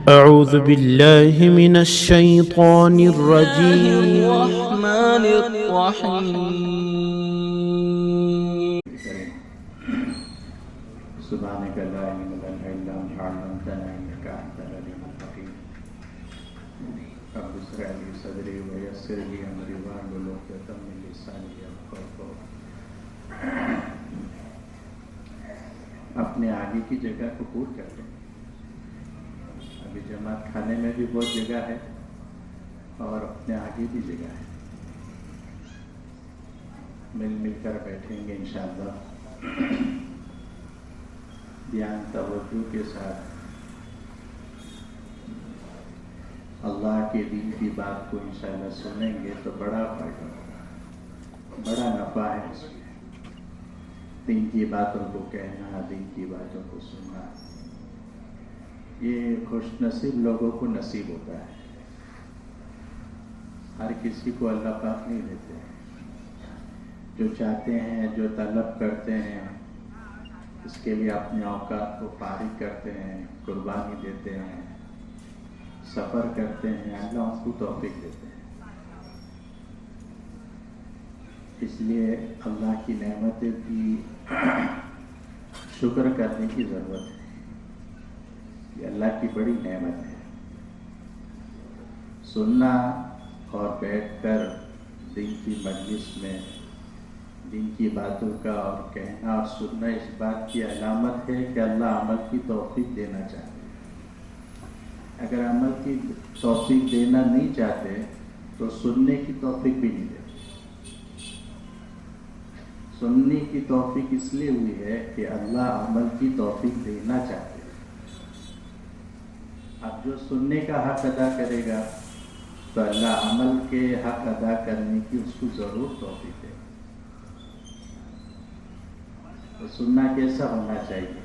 أعوذ بالله من الشيطان الرجيم. الرحمن الرحيم. سبحانك لا علم لنا إلا ما علمتنا إنك أنت العليم الحكيم. رب اشرح لي صدري ويسر لي أمري واحلل عقدة من لساني يفقهوا قولي. اپنے آگے کی جگہ کو پور کر لیں. ابھی جماعت کھانے میں بھی بہت جگہ ہے اور اپنے آگے بھی جگہ ہے. مل کر بیٹھیں گے انشاءاللہ. دھیان توجہ کے ساتھ اللہ کے دین کی بات کو انشاءاللہ سنیں گے تو بڑا فائدہ ہوگا, بڑا نفع ہے اس میں. دین کی باتوں کو کہنا, دین کی باتوں کو سننا, یہ خوش نصیب لوگوں کو نصیب ہوتا ہے. ہر کسی کو اللہ پاک نہیں دیتے. جو چاہتے ہیں, جو طلب کرتے ہیں, اس کے لیے اپنے اوقات کو فارغ کرتے ہیں, قربانی دیتے ہیں, سفر کرتے ہیں, اللہ ان کو توفیق دیتے ہیں. اس لیے اللہ کی نعمتیں کی شکر کرنے کی ضرورت ہے. یہ اللہ کی بڑی نعمت ہے. سننا اور بیٹھ کر دین کی مجلس میں دین کی باتوں کا اور کہنا اور سننا اس بات کی علامت ہے کہ اللہ عمل کی توفیق دینا چاہتے ہیں. اگر عمل کی توفیق دینا نہیں چاہتے تو سننے کی توفیق بھی نہیں دیتے. سننے کی توفیق اس لیے ہوئی ہے کہ اللہ عمل کی توفیق دینا چاہتے ہیں. اب جو سننے کا حق ادا کرے گا تو اللہ عمل کے حق ادا کرنے کی اس کو ضرور توفیق دے. تو سننا کیسا ہونا چاہیے؟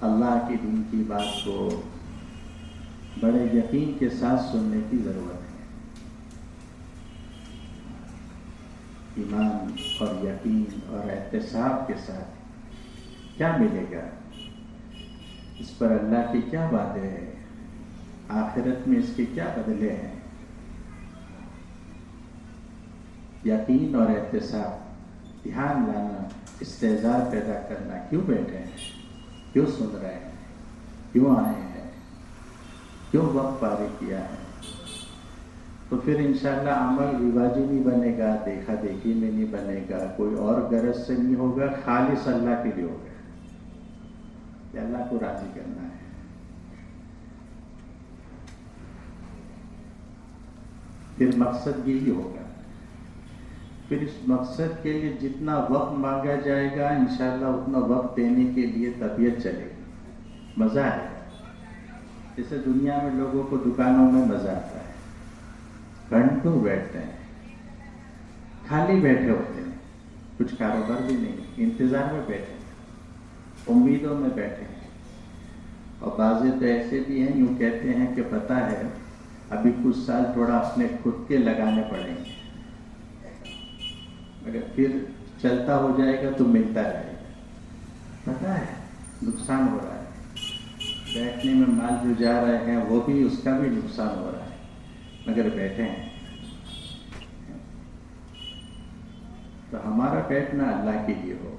اللہ کی دین کی بات کو بڑے یقین کے ساتھ سننے کی ضرورت ہے. ایمان اور یقین اور احتساب کے ساتھ کیا ملے گا, اس پر اللہ کی کیا وعدے ہیں, آخرت میں اس کے کیا بدلے ہیں. یقین اور احتساب, دھیان لانا, استعزار پیدا کرنا. کیوں بیٹھے ہیں, کیوں سن رہے ہیں, کیوں آئے ہیں, کیوں وقت فارغ کیا ہے. تو پھر انشاءاللہ عمل رواجی نہیں بنے گا, دیکھا دیکھی میں نہیں بنے گا, کوئی اور غرض سے نہیں ہوگا, خالص اللہ کے لیے ہوگا کہ اللہ کو راضی کرنا ہے. پھر مقصد یہی ہوگا. پھر اس مقصد کے لیے جتنا وقت مانگا جائے گا انشاءاللہ اتنا وقت دینے کے لیے طبیعت چلے گی, مزہ آئے گا. جیسے دنیا میں لوگوں کو دکانوں میں مزہ آتا ہے, گھنٹوں بیٹھتے ہیں, خالی بیٹھے ہوتے ہیں, کچھ کاروبار بھی نہیں, انتظار میں بیٹھے ہیں, امیدوں میں بیٹھے ہیں. اور بعضے تو ایسے بھی ہیں یوں کہتے ہیں کہ پتہ ہے ابھی کچھ سال تھوڑا اپنے خود کے لگانے پڑیں گے, اگر پھر چلتا ہو جائے گا تو ملتا رہے گا. پتہ ہے نقصان ہو رہا ہے, بیٹھنے میں مال جو جا رہے ہیں وہ بھی, اس کا بھی نقصان ہو رہا ہے, مگر بیٹھے ہیں. تو ہمارا بیٹھنا اللہ کے لیے ہو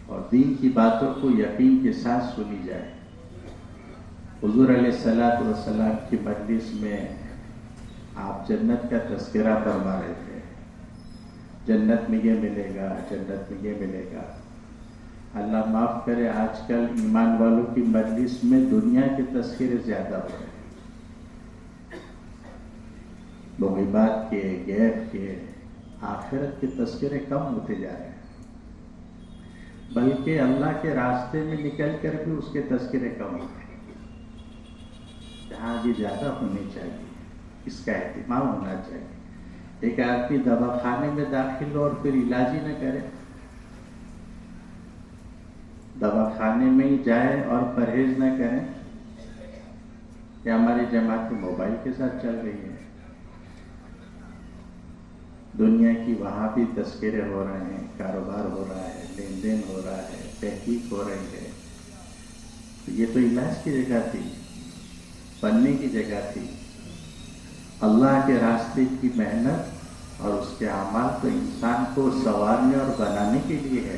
اور دین کی باتوں کو یقین کے ساتھ سنی جائے. حضور علیہ الصلوۃ والسلام کی مجلس میں آپ جنت کا تذکرہ فرما رہے تھے. جنت میں یہ ملے گا, جنت میں یہ ملے گا. اللہ معاف کرے, آج کل ایمان والوں کی مجلس میں دنیا کے تذکرے زیادہ ہو رہے ہیں. مغیبات کے, غیب کے, آخرت کے تذکرے کم ہوتے جا رہے ہیں. بلکہ اللہ کے راستے میں نکل کر بھی اس کے تذکرے کم ہوتے ہیں. جہاں یہ زیادہ ہونی چاہیے, اس کا اہتمام ہونا چاہیے. ایک آدمی دوا خانے میں داخل ہو اور پھر علاج ہی نہ کرے, دوا خانے میں ہی جائے اور پرہیز نہ کریں. کہ ہماری جماعت موبائل کے ساتھ چل رہی ہے, دنیا کی وہاں بھی تذکرے ہو رہے ہیں, کاروبار ہو رہا ہے, لین دین ہو رہا ہے, تحقیق ہو رہی ہے. تو یہ تو علاج کی جگہ تھی، بننے کی جگہ تھی۔ اللہ کے راستے کی محنت اور اس کے اعمال تو انسان کو سنوارنے اور بنانے کے لیے ہے۔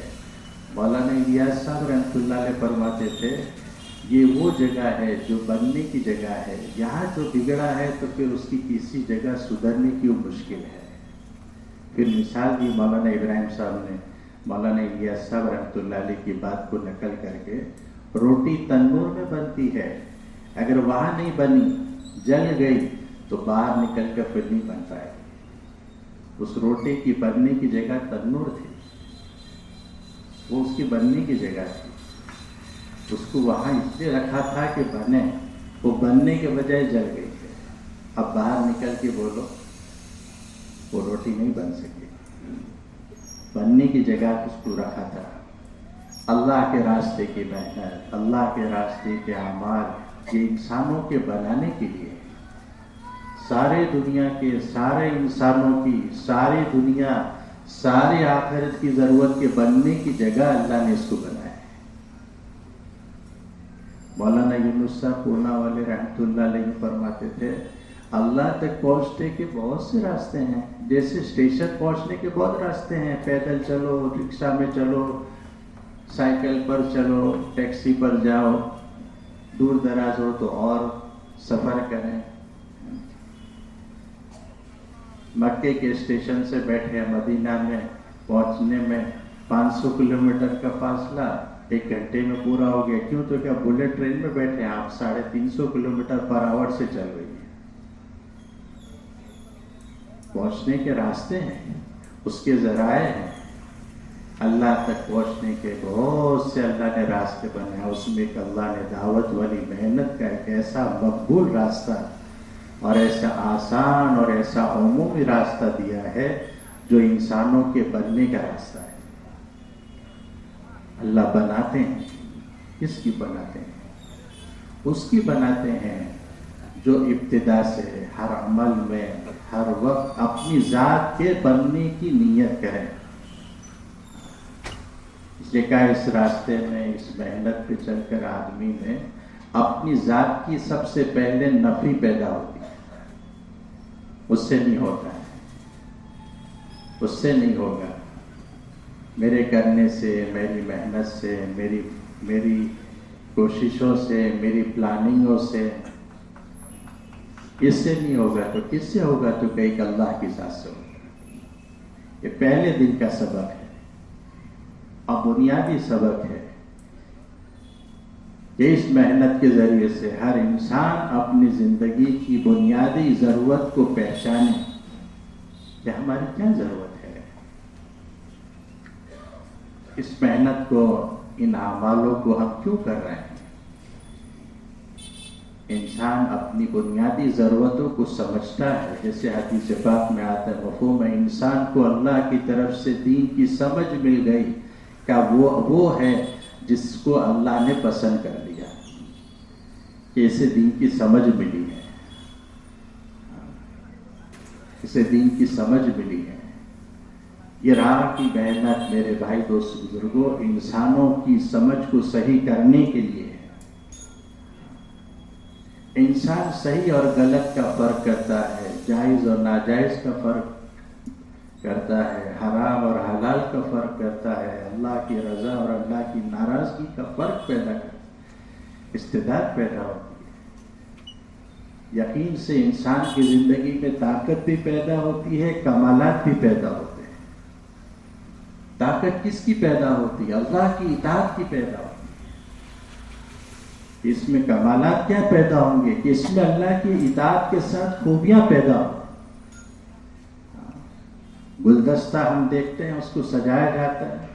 مولانا الیاس صاحب رحمۃ اللہ علیہ فرماتے تھے یہ وہ جگہ ہے جو بننے کی جگہ ہے، یہاں جو بگڑا ہے تو پھر اس کی کسی جگہ سدھرنے کی مشکل ہے۔ پھر مثال دی مولانا ابراہیم صاحب نے مولانا الیاس صاحب رحمۃ اللہ علیہ کی بات کو نقل کر کے، روٹی تنور میں بنتی ہے، اگر وہاں نہیں بنی، جل گئی تو باہر نکل کر پھر نہیں بن پائے گی۔ اس روٹی کی بننے کی جگہ تنور تھی، وہ اس کی بننے کی جگہ تھی، اس کو وہاں اس لیے رکھا تھا کہ بنے، وہ بننے کے بجائے جل گئی تھی۔ اب باہر نکل کے بولو وہ روٹی نہیں بن سکے، بننے کی جگہ اس کو رکھا تھا۔ اللہ کے راستے کی محنت، اللہ کے راستے کے اعمال یہ انسانوں کے بنانے کے لیے، سارے دنیا کے سارے انسانوں کی ساری دنیا سارے آخرت کی ضرورت کے بننے کی جگہ اللہ نے اس کو بنایا ہے۔ مولانا یونس صاحب پونا والے رحمۃ اللہ علیہ فرماتے تھے اللہ تک پہنچنے کے بہت سے راستے ہیں، جیسے اسٹیشن پہنچنے کے بہت راستے ہیں، پیدل چلو، رکشا میں چلو، سائیکل پر چلو، ٹیکسی پر جاؤ، دور دراز ہو تو اور سفر کریں۔ مکے کے اسٹیشن سے بیٹھے مدینہ میں پہنچنے میں 500 کلومیٹر کا فاصلہ 1 گھنٹے میں پورا ہو گیا۔ کیوں؟ تو کیا بلٹ ٹرین میں بیٹھے آپ 350 کلومیٹر پر آور سے چل رہی ہے۔ پہنچنے کے راستے ہیں، اس کے ذرائع ہیں، اللہ تک پہنچنے کے بہت سے اللہ نے راستے بنائے۔ اس میں ایک اللہ نے دعوت والی محنت کا ایک ایسا مقبول راستہ اور ایسا آسان اور ایسا عمومی راستہ دیا ہے جو انسانوں کے بننے کا راستہ ہے۔ اللہ بناتے ہیں، کس کی بناتے ہیں؟ اس کی بناتے ہیں جو ابتدا سے ہر عمل میں ہر وقت اپنی ذات کے بننے کی نیت کریں۔ اس لیے کہا اس راستے میں اس محنت پہ چل کر آدمی میں اپنی ذات کی سب سے پہلے نفی پیدا ہوتی ہے، اس سے نہیں ہوتا ہے، اس سے نہیں ہوگا، میرے کرنے سے، میری محنت سے، میری کوششوں سے، میری پلاننگوں سے، اس سے نہیں ہوگا تو کس سے ہوگا؟ تو کہ اللہ کی ذات سے ہوگا۔ یہ پہلے دن کا سبق ہے اور بنیادی سبق ہے کہ اس محنت کے ذریعے سے ہر انسان اپنی زندگی کی بنیادی ضرورت کو پہچانے کہ ہماری کیا ضرورت ہے۔ اس محنت کو، ان اعمالوں کو ہم کیوں کر رہے ہیں؟ انسان اپنی بنیادی ضرورتوں کو سمجھتا ہے، جیسے حدیث پاک میں آتا ہے مفہوم ہے انسان کو اللہ کی طرف سے دین کی سمجھ مل گئی کہ وہ ہے جس کو اللہ نے پسند کر لیا، کہ اسے دین کی سمجھ ملی ہے، اسے دین کی سمجھ ملی ہے۔ یہ راہ کی محنت میرے بھائی دوست بزرگوں انسانوں کی سمجھ کو صحیح کرنے کے لیے ہے۔ انسان صحیح اور غلط کا فرق کرتا ہے، جائز اور ناجائز کا فرق کرتا ہے، حرام اور حلال کا فرق کرتا ہے، اللہ کی رضا اور اللہ کی ناراضگی کا فرق پیدا کرتا ہے، استعداد پیدا ہوتی ہے۔ یقین سے انسان کی زندگی میں طاقت بھی پیدا ہوتی ہے، کمالات بھی پیدا ہوتے ہیں۔ طاقت کس کی پیدا ہوتی ہے؟ اللہ کی اطاعت کی پیدا ہوتی ہے۔ اس میں کمالات کیا پیدا ہوں گے کہ اس میں اللہ کی اطاعت کے ساتھ خوبیاں پیدا ہوں۔ گلدستہ ہم دیکھتے ہیں، اس کو سجایا جاتا ہے،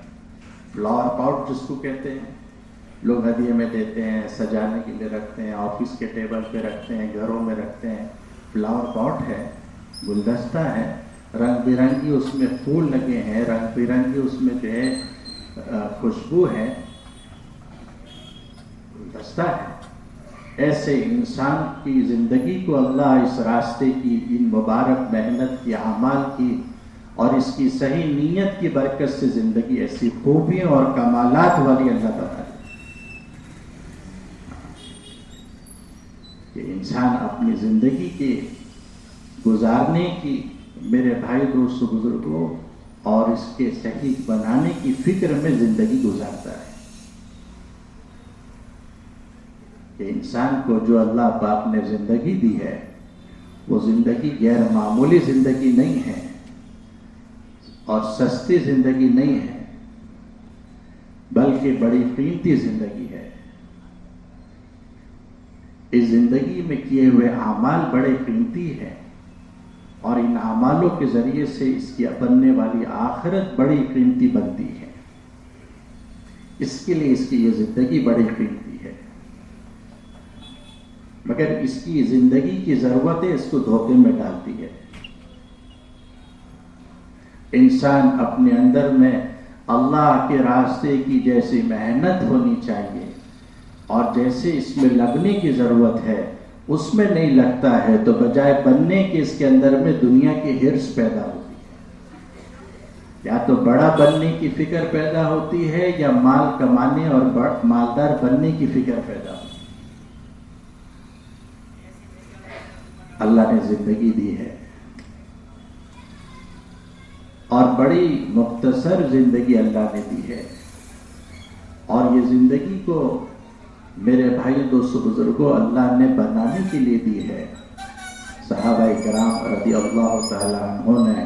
فلاور پاٹ جس کو کہتے ہیں، لوگ ہدیے میں دیتے ہیں، سجانے کے لیے رکھتے ہیں، آفس کے ٹیبل پہ رکھتے ہیں، گھروں میں رکھتے ہیں۔ فلاور پاٹ ہے، گلدستہ ہے، رنگ برنگی اس میں پھول لگے ہیں، رنگ برنگی اس میں جو ہے خوشبو ہے، گلدستہ ہے۔ ایسے انسان کی زندگی کو اللہ اس راستے کی، ان مبارک محنت کی، اعمال کی اور اس کی صحیح نیت کی برکت سے زندگی ایسی خوبیوں اور کمالات والی اللہ بنا دے۔ کہ انسان اپنی زندگی کے گزارنے کی، میرے بھائی دوستوں بزرگوں، اور اس کے صحیح بنانے کی فکر میں زندگی گزارتا ہے کہ انسان کو جو اللہ پاک نے زندگی دی ہے وہ زندگی غیر معمولی زندگی نہیں ہے اور سستی زندگی نہیں ہے، بلکہ بڑی قیمتی زندگی ہے۔ اس زندگی میں کیے ہوئے اعمال بڑے قیمتی ہیں، اور ان اعمالوں کے ذریعے سے اس کی بننے والی آخرت بڑی قیمتی بنتی ہے۔ اس کے لیے اس کی یہ زندگی بڑی قیمتی ہے، مگر اس کی زندگی کی ضرورتیں اس کو دھوکے میں ڈالتی ہے۔ انسان اپنے اندر میں اللہ کے راستے کی جیسی محنت ہونی چاہیے اور جیسے اس میں لگنے کی ضرورت ہے اس میں نہیں لگتا ہے، تو بجائے بننے کے اس کے اندر میں دنیا کی ہرس پیدا ہوتی ہے، یا تو بڑا بننے کی فکر پیدا ہوتی ہے یا مال کمانے اور مالدار بننے کی فکر پیدا ہوتی ہے۔ اللہ نے زندگی دی ہے اور بڑی مختصر زندگی اللہ نے دی ہے، اور یہ زندگی کو میرے بھائی دوستو بزرگوں اللہ نے بنانے کے لیے دی ہے۔ صحابہ کرام رضی اللہ تعالیٰ عنہ نے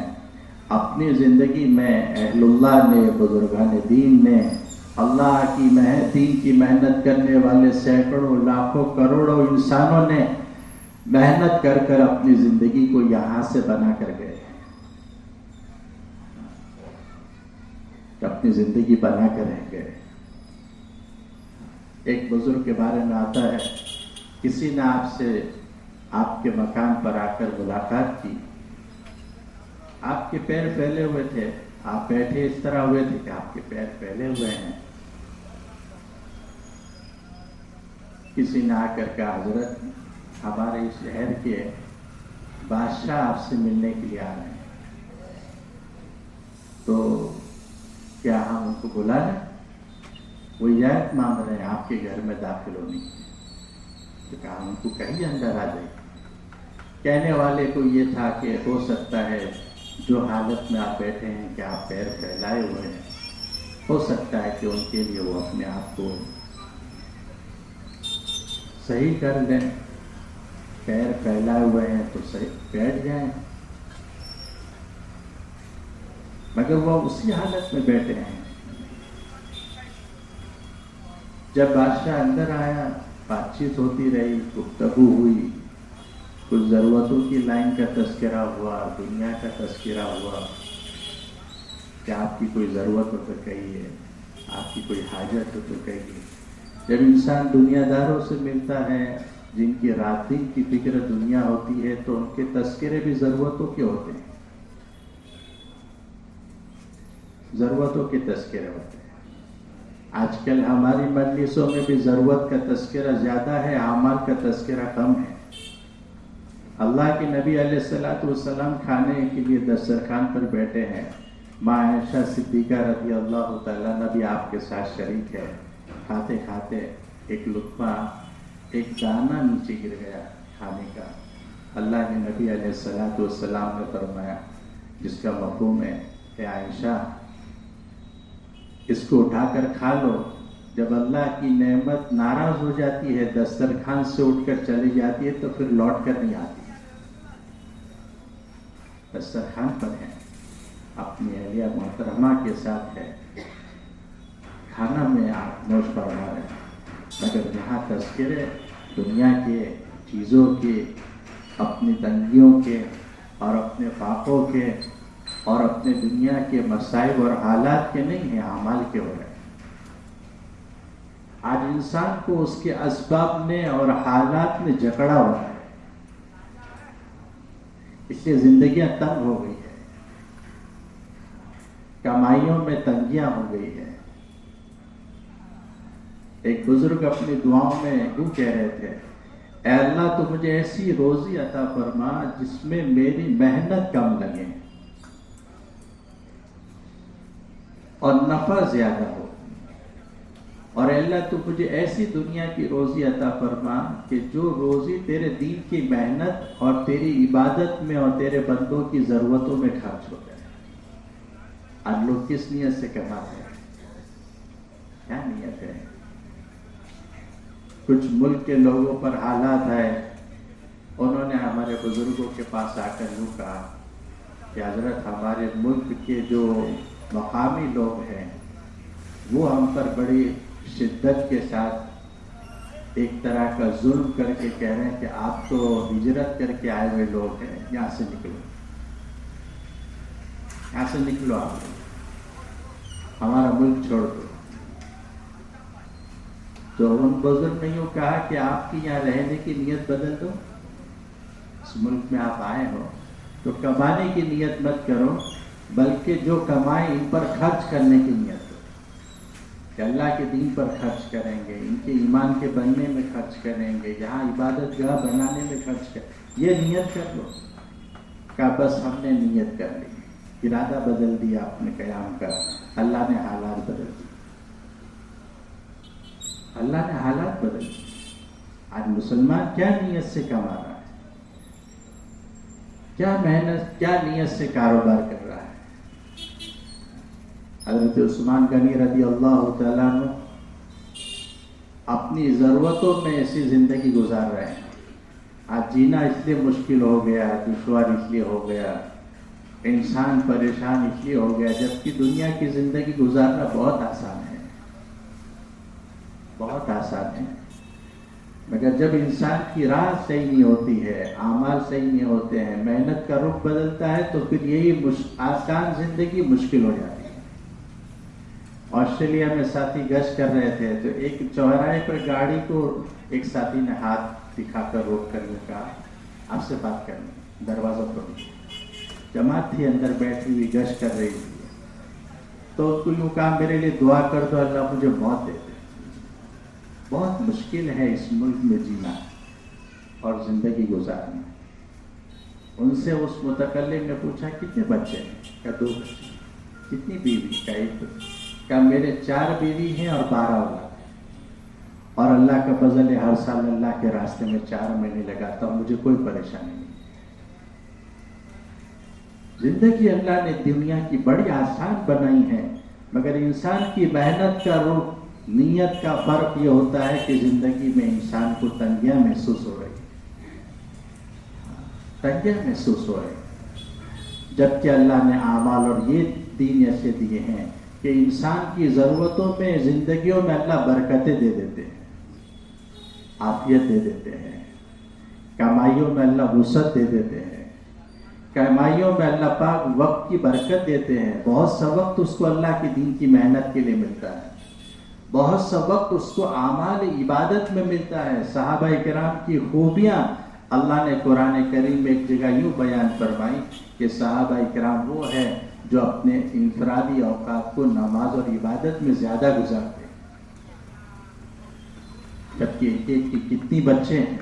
اپنی زندگی میں، اہل اللہ نے، بزرگان دین نے، اللہ کی دین کی محنت کرنے والے سینکڑوں لاکھوں کروڑوں انسانوں نے محنت کر کر اپنی زندگی کو یہاں سے بنا کر گئے، اپنی زندگی بنا کر رہ گئے۔ ایک بزرگ کے بارے میں آتا ہے، کسی نے آپ سے آپ کے مکان پر آ کر ملاقات کی، آپ کے پیر پھیلے ہوئے تھے، آپ بیٹھے اس طرح ہوئے تھے کہ آپ کے پیر پھیلے ہوئے ہیں۔ کسی نے آ کر کہا، حضرت ہمارے اس شہر کے بادشاہ آپ سے ملنے کے لیے آ رہے ہیں، تو کیا ہم ان کو بلا لیں؟ وہ اجازت مانگ رہے ہیں آپ کے گھر میں داخل ہونے کی۔ تو کہا ان کو کہیں اندر آ جائے۔ کہنے والے کو یہ تھا کہ ہو سکتا ہے جو حالت میں آپ بیٹھے ہیں کہ آپ پیر پھیلائے ہوئے ہیں، ہو سکتا ہے کہ ان کے لیے وہ اپنے آپ کو صحیح کر لیں، پیر پھیلائے ہوئے ہیں تو صحیح بیٹھ جائیں، مگر وہ اسی حالت میں بیٹھے ہیں۔ جب بادشاہ اندر آیا، بات چیت ہوتی رہی، گفتگو ہوئی، کچھ ضرورتوں کی لائن کا تذکرہ ہوا، دنیا کا تذکرہ ہوا کہ آپ کی کوئی ضرورت ہو تو کہیے، آپ کی کوئی حاجت ہو تو کہیے۔ جب انسان دنیا داروں سے ملتا ہے جن کی رات دن کی فکر دنیا ہوتی ہے تو ان کے تذکرے بھی ضرورتوں کے ہوتے ہیں، ضرورتوں کے تذکرے ہوتے ہیں۔ آج کل ہماری مجلسوں میں بھی ضرورت کا تذکرہ زیادہ ہے، اعمال کا تذکرہ کم ہے۔ اللہ کے نبی علیہ السلام کھانے کے لیے دسترخوان پر بیٹھے ہیں، ماں عائشہ صدیقہ رضی اللہ تعالیٰ نبی آپ کے ساتھ شریک ہے، کھاتے کھاتے ایک لقمہ، ایک دانہ نیچے گر گیا کھانے کا۔ اللہ کے نبی علیہ السلام نے فرمایا، جس کا مفہوم ہے کہ عائشہ اس کو اٹھا کر کھا لو۔ جب اللہ کی نعمت ناراض ہو جاتی ہے، دسترخوان سے اٹھ کر چلی جاتی ہے، تو پھر لوٹ کر نہیں آتی۔ دسترخوان پر ہے، اپنی اہلیہ محترمہ کے ساتھ ہے، کھانا میں آپ نوش فرما رہے ہیں، مگر یہاں تذکرے دنیا کے چیزوں کے، اپنی تنگیوں کے اور اپنے فاقوں کے اور اپنے دنیا کے مصائب اور حالات کے نہیں ہیں، اعمال کے ہو رہے ہیں۔ آج انسان کو اس کے اسباب نے اور حالات نے جکڑا ہوا ہے، اس لیے زندگیاں تنگ ہو گئی ہے، کمائیوں میں تنگیاں ہو گئی ہے۔ ایک بزرگ اپنی دعاؤں میں یوں کہہ رہے تھے، اے اللہ تو مجھے ایسی روزی عطا فرما جس میں میری محنت کم لگے اور نفع زیادہ ہو، اور اللہ تو مجھے ایسی دنیا کی روزی عطا فرما کہ جو روزی تیرے دین کی محنت اور تیری عبادت میں اور تیرے بندوں کی ضرورتوں میں خرچ ہو جائے۔ آج لوگ کس نیت سے کماتے ہیں؟ کیا نیت ہے؟ کچھ ملک کے لوگوں پر حالات ہے، انہوں نے ہمارے بزرگوں کے پاس آ کر یوں کہا کہ حضرت ہمارے ملک کے جو مقامی لوگ ہیں وہ ہم پر بڑی شدت کے ساتھ ایک طرح کا ظلم کر کے کہہ رہے ہیں کہ آپ تو ہجرت کر کے آئے ہوئے لوگ ہیں، یہاں سے نکلو، یہاں سے نکلو، آپ ہمارا ملک چھوڑ دو۔ تو ان بزرگ نے یوں کہا کہ آپ کی یہاں رہنے کی نیت بدل دو، اس ملک میں آپ آئے ہو تو کمانے کی نیت مت کرو، بلکہ جو کمائیں ان پر خرچ کرنے کی نیت کرو، کہ اللہ کے دین پر خرچ کریں گے، ان کے ایمان کے بننے میں خرچ کریں گے، یہاں عبادت گاہ بنانے میں خرچ کریں گے، یہ نیت کر لو۔ کہا بس ہم نے نیت کر لی، ارادہ بدل دیا اپنے قیام کا، اللہ نے حالات بدل دیے، اللہ نے حالات بدل دیے۔ آج مسلمان کیا نیت سے کما رہا ہے، کیا محنت، کیا نیت سے کاروبار کر رہا ہے۔ حضرت عثمان غنی رضی اللہ تعالیٰ عنہ اپنی ضرورتوں میں ایسی زندگی گزار رہے ہیں۔ آج جینا اس لیے مشکل ہو گیا، دشوار اس لیے ہو گیا، انسان پریشان اس لیے ہو گیا، جبکہ دنیا کی زندگی گزارنا بہت آسان ہے، بہت آسان ہے، مگر جب انسان کی راہ صحیح نہیں ہوتی ہے، اعمال صحیح نہیں ہوتے ہیں، محنت کا رخ بدلتا ہے، تو پھر یہی آسان زندگی مشکل ہو جاتی ہے۔ آسٹریلیا میں ساتھی گشت کر رہے تھے تو ایک چوراہے پر گاڑی کو ایک ساتھی نے ہاتھ دکھا کر روک کر کہا آپ سے بات کرنی، دروازہ کھولو۔ جماعت تھی اندر بیٹھی ہوئی، گشت کر رہی تھی، تو اس کو یوں کہا میرے لیے دعا کر دو، اللہ مجھے موت دے دے۔ بہت مشکل ہے اس ملک میں جینا اور زندگی گزارنا۔ ان سے اس متکلم نے پوچھا کتنے بچے ہیں؟ کہا 2 بچے۔ کتنی بیوی؟ کہا 1 بچہ۔ کہا میرے 4 بیوی ہیں اور 12 اولاد ہیں، اور اللہ کا فضل ہے ہر سال اللہ کے راستے میں 4 مہینے لگاتا ہوں، مجھے کوئی پریشانی نہیں۔ زندگی اللہ نے دنیا کی بڑی آسان بنائی ہے، مگر انسان کی محنت کا رخ، نیت کا فرق یہ ہوتا ہے کہ زندگی میں انسان کو تنگیاں محسوس ہو رہی، تنگیاں محسوس ہو رہی، جبکہ اللہ نے اعمال اور یہ دین ایسے دیے ہیں کہ انسان کی ضرورتوں میں، زندگیوں میں اللہ برکتیں دے دیتے ہیں، عافیت دے دیتے ہیں، کمائیوں میں اللہ وسعت دے دیتے ہیں، کمائیوں میں اللہ پاک وقت کی برکت دیتے ہیں۔ بہت سا وقت اس کو اللہ کے دین کی محنت کے لیے ملتا ہے، بہت سا وقت اس کو اعمال عبادت میں ملتا ہے۔ صحابہ کرام کی خوبیاں اللہ نے قرآن کریم میں ایک جگہ یوں بیان فرمائی کہ صحابہ کرام وہ ہیں جو اپنے انفرادی اوقات کو نماز اور عبادت میں زیادہ گزارتے ہیں، جبکہ ایک ایک کی کتنی بچے ہیں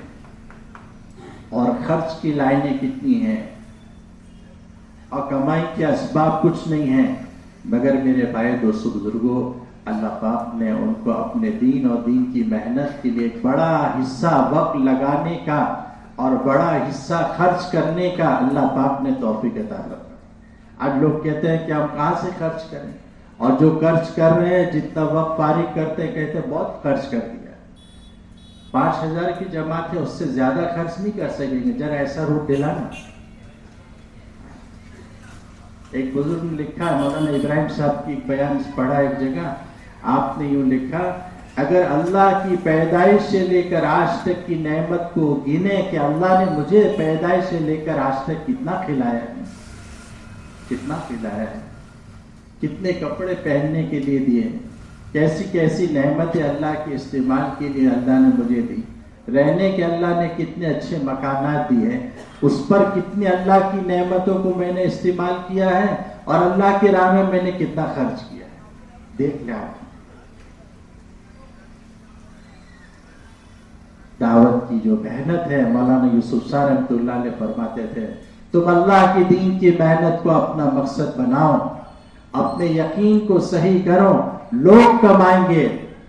اور خرچ کی لائنیں کتنی ہیں اور کمائی کے اسباب کچھ نہیں ہیں، مگر میرے بھائی دوستو بزرگوں، اللہ پاک نے ان کو اپنے دین اور دین کی محنت کے لیے ایک بڑا حصہ وقت لگانے کا اور بڑا حصہ خرچ کرنے کا اللہ پاک نے توفیق عطا فرمائی۔ آج لوگ کہتے ہیں کہ ہم کہاں سے خرچ کریں، اور جو خرچ کر رہے ہیں جتنا وقت فارغ کرتے ہیں کہتے ہیں بہت خرچ کر دیا، 5000 کی جماعت ہے، اس سے زیادہ خرچ نہیں کر سکیں گے، ذرا ایسا روٹ دلانا۔ ایک بزرگ نے لکھا، مولانا ابراہیم صاحب کی ایک بیان پڑھا ایک جگہ، آپ نے یوں لکھا اگر اللہ کی پیدائش سے لے کر آج تک کی نعمت کو گنے کہ اللہ نے مجھے پیدائش سے لے کر آج تک کتنا کھلایا ہے، کتنا کھلایا ہے، کتنے کپڑے پہننے کے لیے دیے، کیسی کیسی نعمتیں اللہ کے استعمال کے لیے اللہ نے مجھے دی، رہنے کے اللہ نے کتنے اچھے مکانات دیے، اس پر کتنی اللہ کی نعمتوں کو میں نے استعمال کیا ہے، اور اللہ کی راہ میں نے کتنا خرچ کیا ہے، دیکھ لیں آپ۔ دعوت کی جو محنت ہے، مولانا یوسف صاحب رحمۃ اللہ علیہ فرماتے تھے تم اللہ کے دین کی محنت کو اپنا مقصد بناؤ، اپنے یقین کو صحیح کرو، لوگ کمائیں گے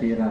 13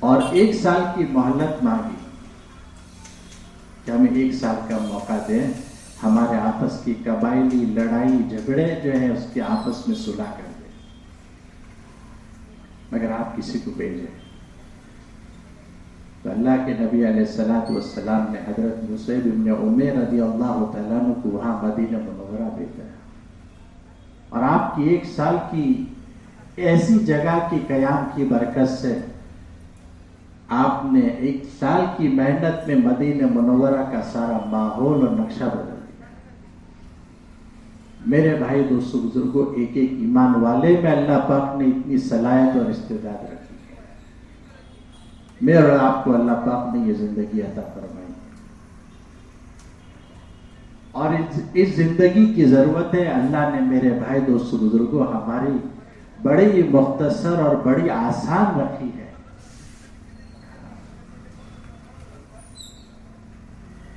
اور 1 سال کی مہلت مانگی کہ ہمیں 1 سال کا موقع دیں، ہمارے آپس کی قبائلی لڑائی جھگڑے جو ہیں اس کے آپس میں صلح کر دیں، مگر آپ کسی کو بھیجیں۔ تو اللہ کے نبی علیہ السلام نے حضرت مصعب بن عمیر رضی اللہ تعالیٰ عنہ کو وہاں مدینہ منورہ بھیجا، اور آپ کی 1 سال کی ایسی جگہ کی قیام کی برکت سے آپ نے 1 سال کی محنت میں مدینہ منورہ کا سارا ماحول اور نقشہ بدل دیا۔ میرے بھائی دوستو بزرگوں، ایک ایمان والے میں اللہ پاک نے اتنی صلاحیت اور استعداد رکھی ہے۔ میرے اور آپ کو اللہ پاک نے یہ زندگی عطا فرمائی، اور اس زندگی کی ضرورت ہے۔ اللہ نے میرے بھائی دوستو بزرگوں ہماری بڑی مختصر اور بڑی آسان رکھی ہے،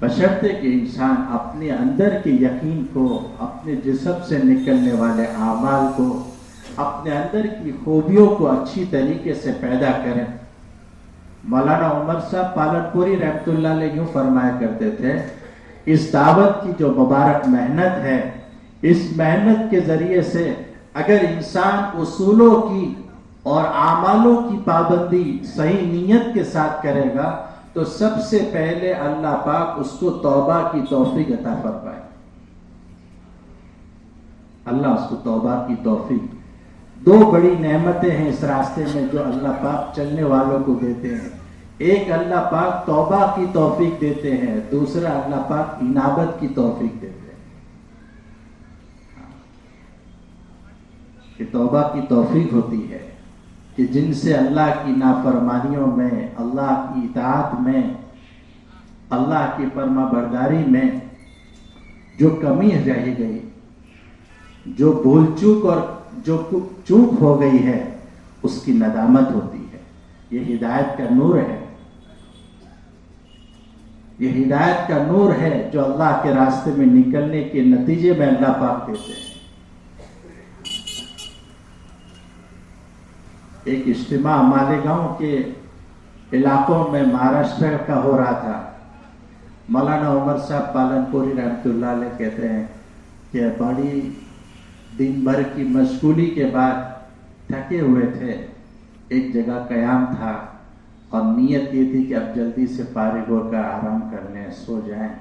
بشرطے کہ انسان اپنے اندر کے یقین کو، اپنے جسم سے نکلنے والے اعمال کو، اپنے اندر کی خوبیوں کو اچھی طریقے سے پیدا کریں۔ مولانا عمر صاحب پالنپوری رحمۃ اللہ علیہ یوں فرمایا کرتے تھے، اس دعوت کی جو مبارک محنت ہے، اس محنت کے ذریعے سے اگر انسان اصولوں کی اور اعمالوں کی پابندی صحیح نیت کے ساتھ کرے گا تو سب سے پہلے اللہ پاک اس کو توبہ کی توفیق عطا فرمائے۔ اللہ اس کو توبہ کی توفیق، 2 بڑی نعمتیں ہیں اس راستے میں جو اللہ پاک چلنے والوں کو دیتے ہیں۔ ایک اللہ پاک توبہ کی توفیق دیتے ہیں، دوسرا اللہ پاک انابت کی توفیق دیتے ہیں۔ کہ توبہ کی توفیق ہوتی ہے کہ جن سے اللہ کی نافرمانیوں میں، اللہ کی اطاعت میں، اللہ کی فرما برداری میں جو کمی رہ گئی، جو بھول چوک اور جو چوک ہو گئی ہے، اس کی ندامت ہوتی ہے۔ یہ ہدایت کا نور ہے، یہ ہدایت کا نور ہے جو اللہ کے راستے میں نکلنے کے نتیجے میں اللہ پاک دیتے ہیں۔ ایک اجتماع مالیگاؤں کے علاقوں میں مہاراشٹر کا ہو رہا تھا۔ مولانا عمر صاحب پالنپوری رحمۃ اللہ علیہ کہتے ہیں کہ بڑی دن بھر کی مشغولی کے بعد تھکے ہوئے تھے، ایک جگہ قیام تھا اور نیت یہ تھی کہ اب جلدی سے فارغ ہو کر آرام کر لیں، سو جائیں۔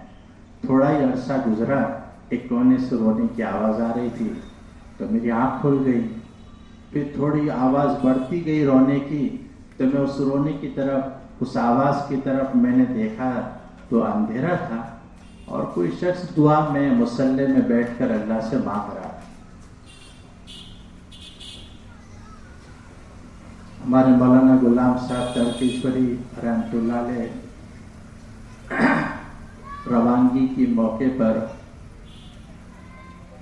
تھوڑا ہی عرصہ گزرا، ایک کونے سے رونے کی آواز آ رہی تھی تو میری آنکھ کھل گئی، پھر تھوڑی آواز بڑھتی گئی رونے کی، تو میں اس رونے کی طرف، اس آواز کی طرف میں نے دیکھا تو اندھیرا تھا اور کوئی شخص دعا میں مصلی میں بیٹھ کر اللہ سے مانگ رہا تھا۔ ہمارے مولانا غلام صاحب ترکیشوری رحمۃ اللہ علیہ روانگی کے موقع پر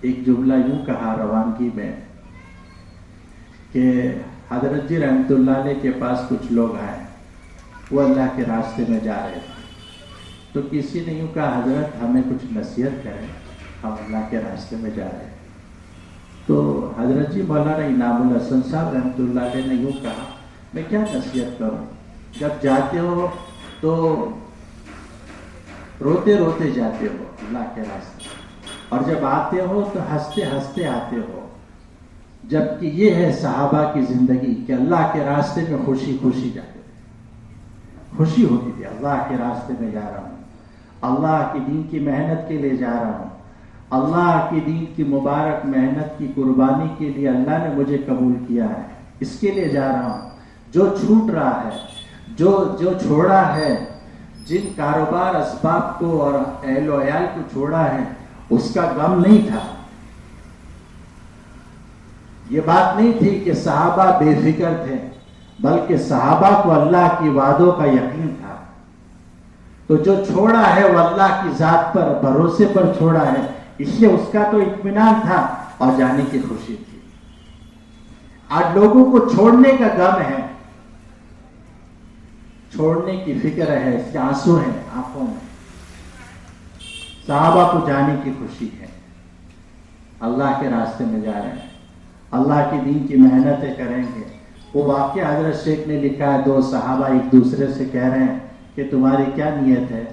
ایک جملہ یوں کہا روانگی میں کہ حضرت جی رحمۃ اللہ علیہ کے پاس کچھ لوگ آئے، وہ اللہ کے راستے میں جا رہے تھے، تو کسی نے یوں کہا حضرت ہمیں کچھ نصیحت کریں، ہم اللہ کے راستے میں جا رہے ہیں۔ تو حضرت جی مولانا انعام الحسن صاحب رحمۃ اللہ علیہ نے یوں کہا، میں کیا نصیحت کروں، جب جاتے ہو تو روتے روتے جاتے ہو اللہ کے راستے، اور جب آتے ہو تو ہنستے ہنستے آتے ہو، جبکہ یہ ہے صحابہ کی زندگی کہ اللہ کے راستے میں خوشی خوشی جاتے تھے، خوشی ہوتی تھی اللہ کے راستے میں جا رہا ہوں، اللہ کی دین کی محنت کے لیے جا رہا ہوں، اللہ کی دین کی مبارک محنت کی قربانی کے لیے اللہ نے مجھے قبول کیا ہے، اس کے لیے جا رہا ہوں۔ جو چھوٹ رہا ہے، جو چھوڑا ہے، جن کاروبار اسباب کو اور اہل و عیال کو چھوڑا ہے، اس کا غم نہیں تھا۔ یہ بات نہیں تھی کہ صحابہ بے فکر تھے، بلکہ صحابہ کو اللہ کی وعدوں کا یقین تھا۔ تو جو چھوڑا ہے وہ اللہ کی ذات پر بھروسے پر چھوڑا ہے، اس لیے اس کا تو اطمینان تھا اور جانے کی خوشی تھی۔ آج لوگوں کو چھوڑنے کا غم ہے، چھوڑنے کی فکر ہے، اس کے آنسو ہیں آنکھوں میں۔ صحابہ کو جانے کی خوشی ہے، اللہ کے راستے میں جا رہے ہیں، اللہ کی دین کی محنتیں کریں گے، وہ واقعہ حضرت شیخ نے لکھا ہے، دو صحابہ ایک دوسرے سے کہہ رہے ہیں کہ تمہاری کیا نیت ہے،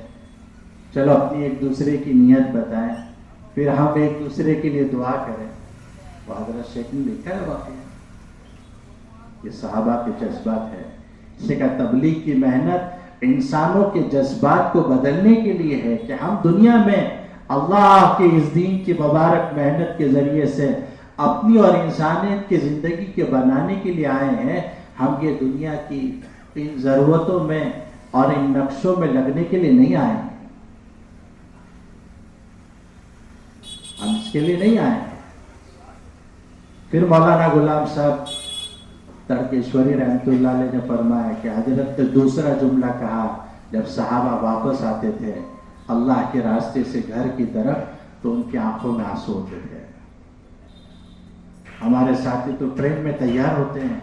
چلو اپنی ایک دوسرے کی نیت بتائیں، پھر ہم ایک دوسرے کے لیے دعا کریں. وہ حضرت شیخ نے لکھا ہے واقعہ. یہ صحابہ کے جذبات ہے. اس لیے کہ تبلیغ کی محنت انسانوں کے جذبات کو بدلنے کے لیے ہے کہ ہم دنیا میں اللہ کے اس دین کی مبارک محنت کے ذریعے سے اپنی اور انسانیت کی زندگی کے بنانے کے لیے آئے ہیں. ہم یہ دنیا کی ان ضرورتوں میں اور ان نقشوں میں لگنے کے لیے نہیں آئے ہیں. ہم اس کے لیے نہیں آئے ہیں. پھر مولانا غلام صاحب تڑکیشوری رحمۃ اللہ علیہ نے فرمایا کہ حضرت نے دوسرا جملہ کہا جب صحابہ واپس آتے تھے اللہ کے راستے سے گھر کی طرف تو ان کی آنکھوں میں آنسو ہوتے تھے. ہمارے ساتھی تو ٹرین میں تیار ہوتے ہیں،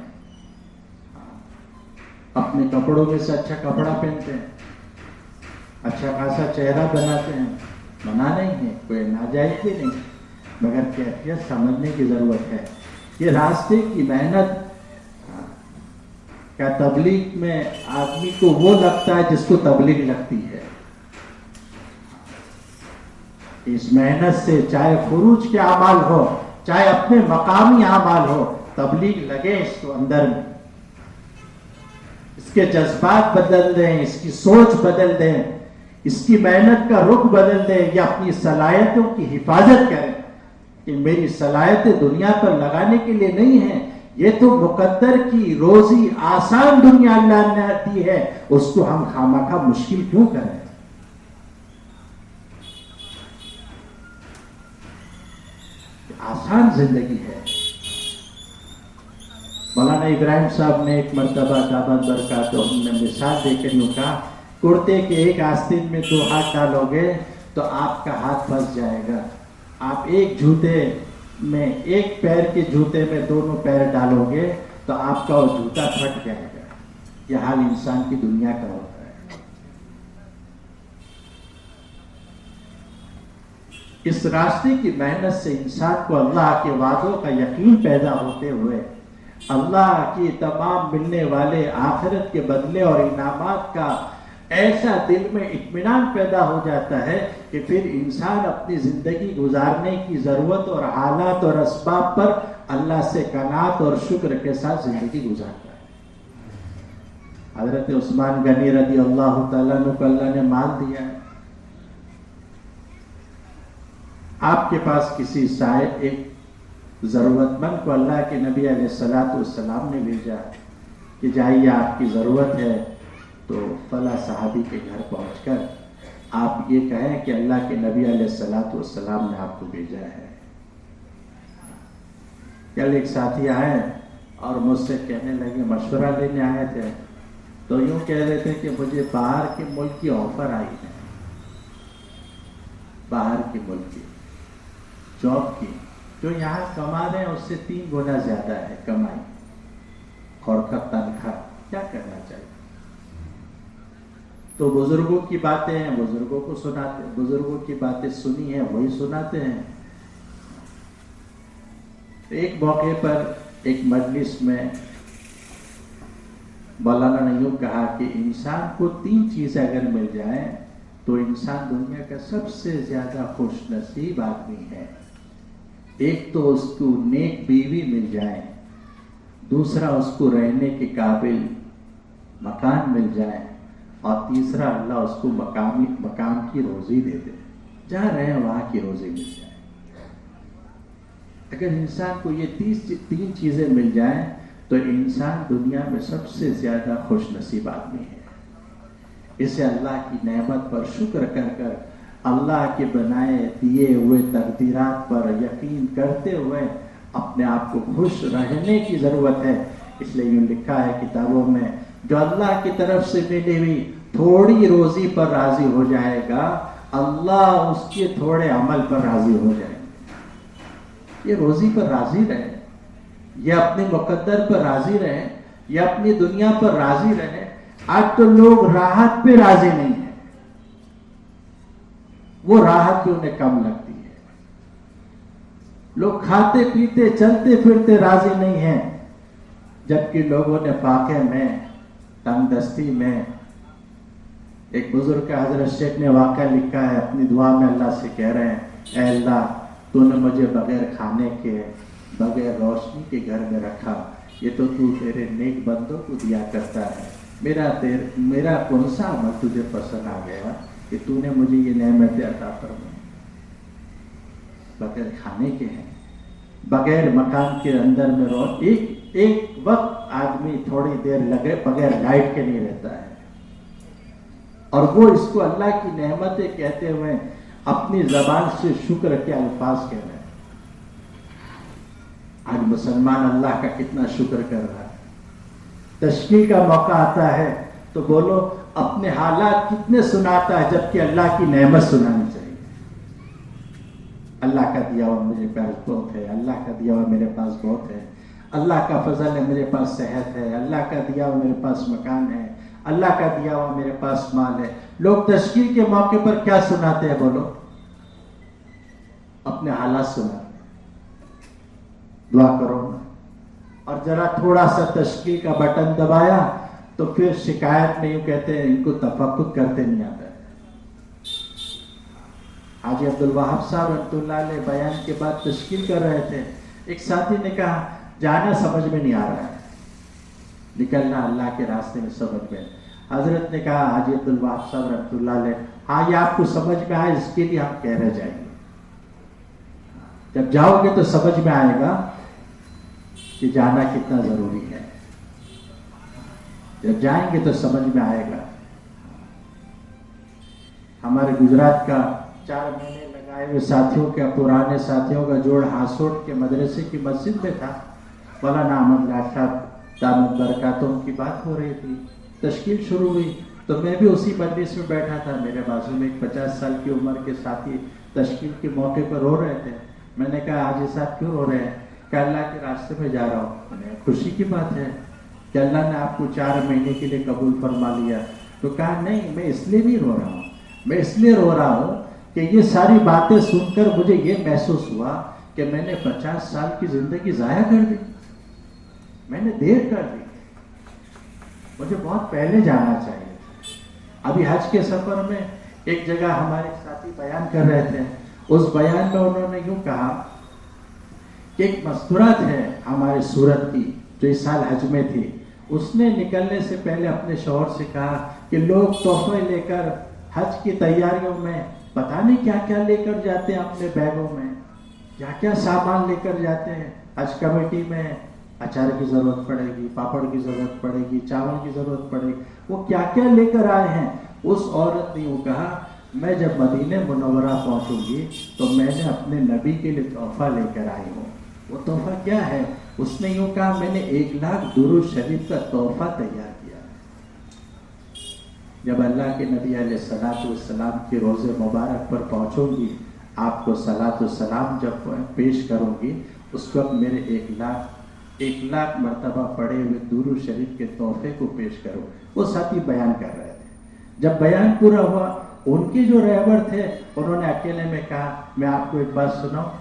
اپنے کپڑوں میں سے اچھا کپڑا پہنتے ہیں، اچھا خاصا چہرہ بناتے ہیں. منع نہیں ہے، کوئی ناجائز بھی نہیں، مگر کیفیت سمجھنے کی ضرورت ہے. یہ راستے کی محنت کیا تبلیغ میں آدمی کو وہ لگتا ہے جس کو تبلیغ لگتی ہے. اس محنت سے چاہے فروج کے اعمال ہو چاہے اپنے مقامی اعمال ہو، تبلیغ لگے اس کو اندر میں، اس کے جذبات بدل دیں، اس کی سوچ بدل دیں، اس کی محنت کا رخ بدل دیں، یا اپنی صلاحیتوں کی حفاظت کریں کہ میری صلاحیتیں دنیا پر لگانے کے لیے نہیں ہیں، یہ تو مقدر کی روزی آسان دنیا اللہ نے دی ہے، اس کو ہم خامخواہ مشکل کیوں کریں. آسان زندگی ہے. مولانا ابراہیم صاحب نے ایک مرتبہ دعوت برکاتہ نے مثال دے کر یوں کہا، کرتے کے ایک آستین میں 2 ہاتھ ڈالو گے تو آپ کا ہاتھ پھنس جائے گا. آپ ایک جوتے میں، ایک پیر کے جوتے میں دونوں پیر ڈالو گے تو آپ کا وہ جوتا پھٹ جائے گا. یہ حال انسان کی دنیا کا ہوتا ہے. اس راستے کی محنت سے انسان کو اللہ کے وعدوں کا یقین پیدا ہوتے ہوئے اللہ کی تمام ملنے والے آخرت کے بدلے اور انعامات کا ایسا دل میں اطمینان پیدا ہو جاتا ہے کہ پھر انسان اپنی زندگی گزارنے کی ضرورت اور حالات اور اسباب پر اللہ سے قناعت اور شکر کے ساتھ زندگی گزارتا ہے. حضرت عثمان غنی رضی اللہ تعالیٰ عنہ کو اللہ نے مال دیا ہے. آپ کے پاس کسی صاحب ایک ضرورت مند کو اللہ کے نبی علیہ الصلوۃ والسلام نے بھیجا کہ جائیے آپ کی ضرورت ہے تو فلاں صحابی کے گھر پہنچ کر آپ یہ کہیں کہ اللہ کے نبی علیہ الصلوۃ والسلام نے آپ کو بھیجا ہے. کل ایک ساتھی آئے اور مجھ سے کہنے لگے، مشورہ لینے آئے تھے تو یوں کہہ رہے تھے کہ مجھے باہر کے ملک کی آفر آئی ہے، باہر کے ملک کی جاب کی، جو یہاں کما رہے ہیں اس سے 3 گنا زیادہ ہے کمائی اور کا تنخواہ. کیا کرنا چاہیے؟ تو بزرگوں کی باتیں ہیں، بزرگوں کو سناتے، بزرگوں کی باتیں سنی ہیں وہی سناتے ہیں. ایک موقع پر ایک مجلس میں مولانا نے یوں کہا کہ انسان کو 3 چیزیں اگر مل جائیں تو انسان دنیا کا سب سے زیادہ خوش نصیب آدمی ہے. ایک تو اس کو نیک بیوی مل جائے، دوسرا اس کو رہنے کے قابل مکان مل جائے، اور تیسرا اللہ اس کو مقام کی روزی دے دے، جہاں رہے وہاں کی روزی مل جائے. اگر انسان کو یہ 3 چیزیں مل جائیں تو انسان دنیا میں سب سے زیادہ خوش نصیب آدمی ہے. اسے اللہ کی نعمت پر شکر کر کر اللہ کے بنائے دیے ہوئے تقدیرات پر یقین کرتے ہوئے اپنے آپ کو خوش رہنے کی ضرورت ہے. اس لیے یوں لکھا ہے کتابوں میں، جو اللہ کی طرف سے ملی ہوئی تھوڑی روزی پر راضی ہو جائے گا، اللہ اس کے تھوڑے عمل پر راضی ہو جائے گا. یہ روزی پر راضی رہے، یہ اپنے مقدر پر راضی رہے، یہ اپنی دنیا پر راضی رہے. آج تو لوگ راحت پہ راضی نہیں ہیں، وہ راحت بھی انہیں کم لگتی ہے. لوگ کھاتے پیتے چلتے پھرتے راضی نہیں ہیں، جبکہ لوگوں نے فاقے میں، تنگ دستی میں، ایک بزرگ کا حضرت شیخ نے واقعہ لکھا ہے، اپنی دعا میں اللہ سے کہہ رہے ہیں، اے اللہ تو نے مجھے بغیر کھانے کے، بغیر روشنی کے گھر میں رکھا، یہ تو تیرے نیک بندوں کو دیا کرتا ہے، میرا کون سا عمل تجھے پسند آ گیا کہ تو نے مجھے یہ نعمتیں عطا فرمائی؟ بغیر کھانے کے ہیں، بغیر مکان کے اندر میں ایک وقت آدمی تھوڑی دیر لگے بغیر لائٹ کے نہیں رہتا ہے، اور وہ اس کو اللہ کی نعمتیں کہتے ہوئے اپنی زبان سے شکر کے الفاظ کہہ رہے ہیں۔ آج مسلمان اللہ کا کتنا شکر کر رہا ہے، تشکیل کا موقع آتا ہے تو بولو اپنے حالات کتنے سناتا ہے، جبکہ اللہ کی نعمت سنانی چاہیے۔ اللہ کا دیا ہوا میرے پاس بہت ہے، اللہ کا دیا ہوا میرے پاس بہت ہے، اللہ کا فضل ہے، میرے پاس صحت ہے، اللہ کا دیا ہوا میرے پاس مکان ہے، اللہ کا دیا ہوا میرے پاس مال ہے۔ لوگ تشکیل کے موقع پر کیا سناتے ہیں؟ بولو اپنے حالات سناتے ہیں۔ دعا کرو نا، اور ذرا تھوڑا سا تشکیل کا بٹن دبایا تو پھر شکایت میں یوں کہتے ہیں ان کو تفقد کرتے نہیں آتا ہے۔ حاجی عبدالوہاب صاحب رحمۃ اللہ علیہ بیان کے بعد تشکیل کر رہے تھے، ایک ساتھی نے کہا جانا سمجھ میں نہیں آ رہا ہے، نکلنا اللہ کے راستے میں سمجھ میں۔ حضرت نے کہا حاجی عبدالوہاب صاحب رحمۃ اللہ علیہ، ہاں یہ آپ کو سمجھ میں آئے اس کے لیے ہم کہہ رہے جائیں گے، جب جاؤ گے تو سمجھ میں آئے گا کہ جانا کتنا ضروری ہے، جب جائیں گے تو سمجھ میں آئے گا۔ ہمارے گجرات کا 4 مہینے لگائے ہوئے ساتھیوں کا، پرانے ساتھیوں کا جوڑ ہاسوٹ کے مدرسے کی مسجد میں تھا، مولانا احمد لاٹ صاحب دامت برکاتوں کی بات ہو رہی تھی، تشکیل شروع ہوئی تو میں بھی اسی مجلس میں بیٹھا تھا، میرے بازو میں ایک 50 سال کی عمر کے ساتھی تشکیل کے موقع پر رو رہے تھے۔ میں نے کہا حاجی صاحب کیوں رو رہے ہیں؟ کہ اللہ کے راستے میں جا رہا ہوں۔ میں نے خوشی کی بات ہے کہ اللہ نے آپ کو 4 مہینے کے لیے قبول فرما لیا۔ تو کہا نہیں، میں اس لیے نہیں رو رہا ہوں، میں اس لیے رو رہا ہوں کہ یہ ساری باتیں سن کر مجھے یہ محسوس ہوا کہ میں نے 50 سال کی زندگی ضائع کر دی، میں نے دیر کر دی، مجھے بہت پہلے جانا چاہیے تھا۔ ابھی حج کے سفر میں ایک جگہ ہمارے ساتھی بیان کر رہے تھے، اس بیان میں انہوں نے یوں کہا کہ ایک مستورات ہے ہمارے سورت کی جو اس سال حج میں تھی، اس نے نکلنے سے پہلے اپنے شوہر سے کہا کہ لوگ تحفے لے کر حج کی تیاریوں میں پتہ نہیں کیا کیا لے کر جاتے ہیں، اپنے بیگوں میں کیا کیا سامان لے کر جاتے ہیں، حج کمیٹی میں اچار کی ضرورت پڑے گی، پاپڑ کی ضرورت پڑے گی، چاول کی ضرورت پڑے گی، وہ کیا کیا لے کر آئے ہیں۔ اس عورت نے وہ کہا میں جب مدینہ منورہ پہنچوں گی تو میں نے اپنے نبی کے لیے تحفہ لے کر آئی ہوں۔ وہ تحفہ کیا ہے؟ اس نے یوں کہا میں نے 1 لاکھ درود شریف کا تحفہ تیار کیا۔ جب اللہ کے نبی علیہ الصلوۃ والسلام کے روضے مبارک پر پہنچوں گی، آپ کو صلاۃ و سلام جب پیش کروں گی، اس وقت میرے 1 لاکھ مرتبہ پڑھے ہوئے درود شریف کے تحفے کو پیش کرو۔ وہ ساتھی بیان کر رہے تھے۔ جب بیان پورا ہوا، ان کے جو رہبر تھے انہوں نے اکیلے میں کہا میں آپ کو ایک بات سناؤں؟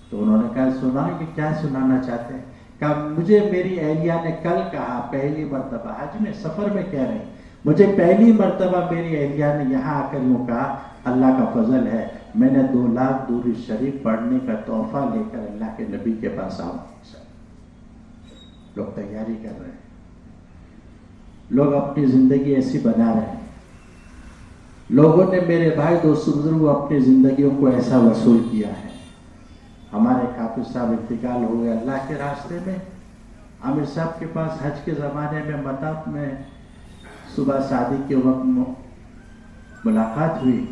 تو انہوں نے کہا سنا، کہ کیا سنانا چاہتے ہیں؟ کہا مجھے میری اہلیہ نے کل کہا، پہلی مرتبہ حج میں سفر میں کہہ رہی، مجھے پہلی مرتبہ میری اہلیہ نے یہاں آ کر یوں کہا اللہ کا فضل ہے میں نے 2 لاکھ درود شریف پڑھنے کا تحفہ لے کر اللہ کے نبی کے پاس آؤں۔ لوگ تیاری کر رہے ہیں، لوگ اپنی زندگی ایسی بنا رہے ہیں، لوگوں نے میرے بھائی دوست بزرگوں اپنی زندگیوں کو ایسا وصول کیا ہے۔ ہمارے حافظ صاحب انتقال ہو گئے اللہ کے راستے میں۔ عامر صاحب کے پاس حج کے زمانے میں مطاف میں صبح شادی کے وقت ملاقات ہوئی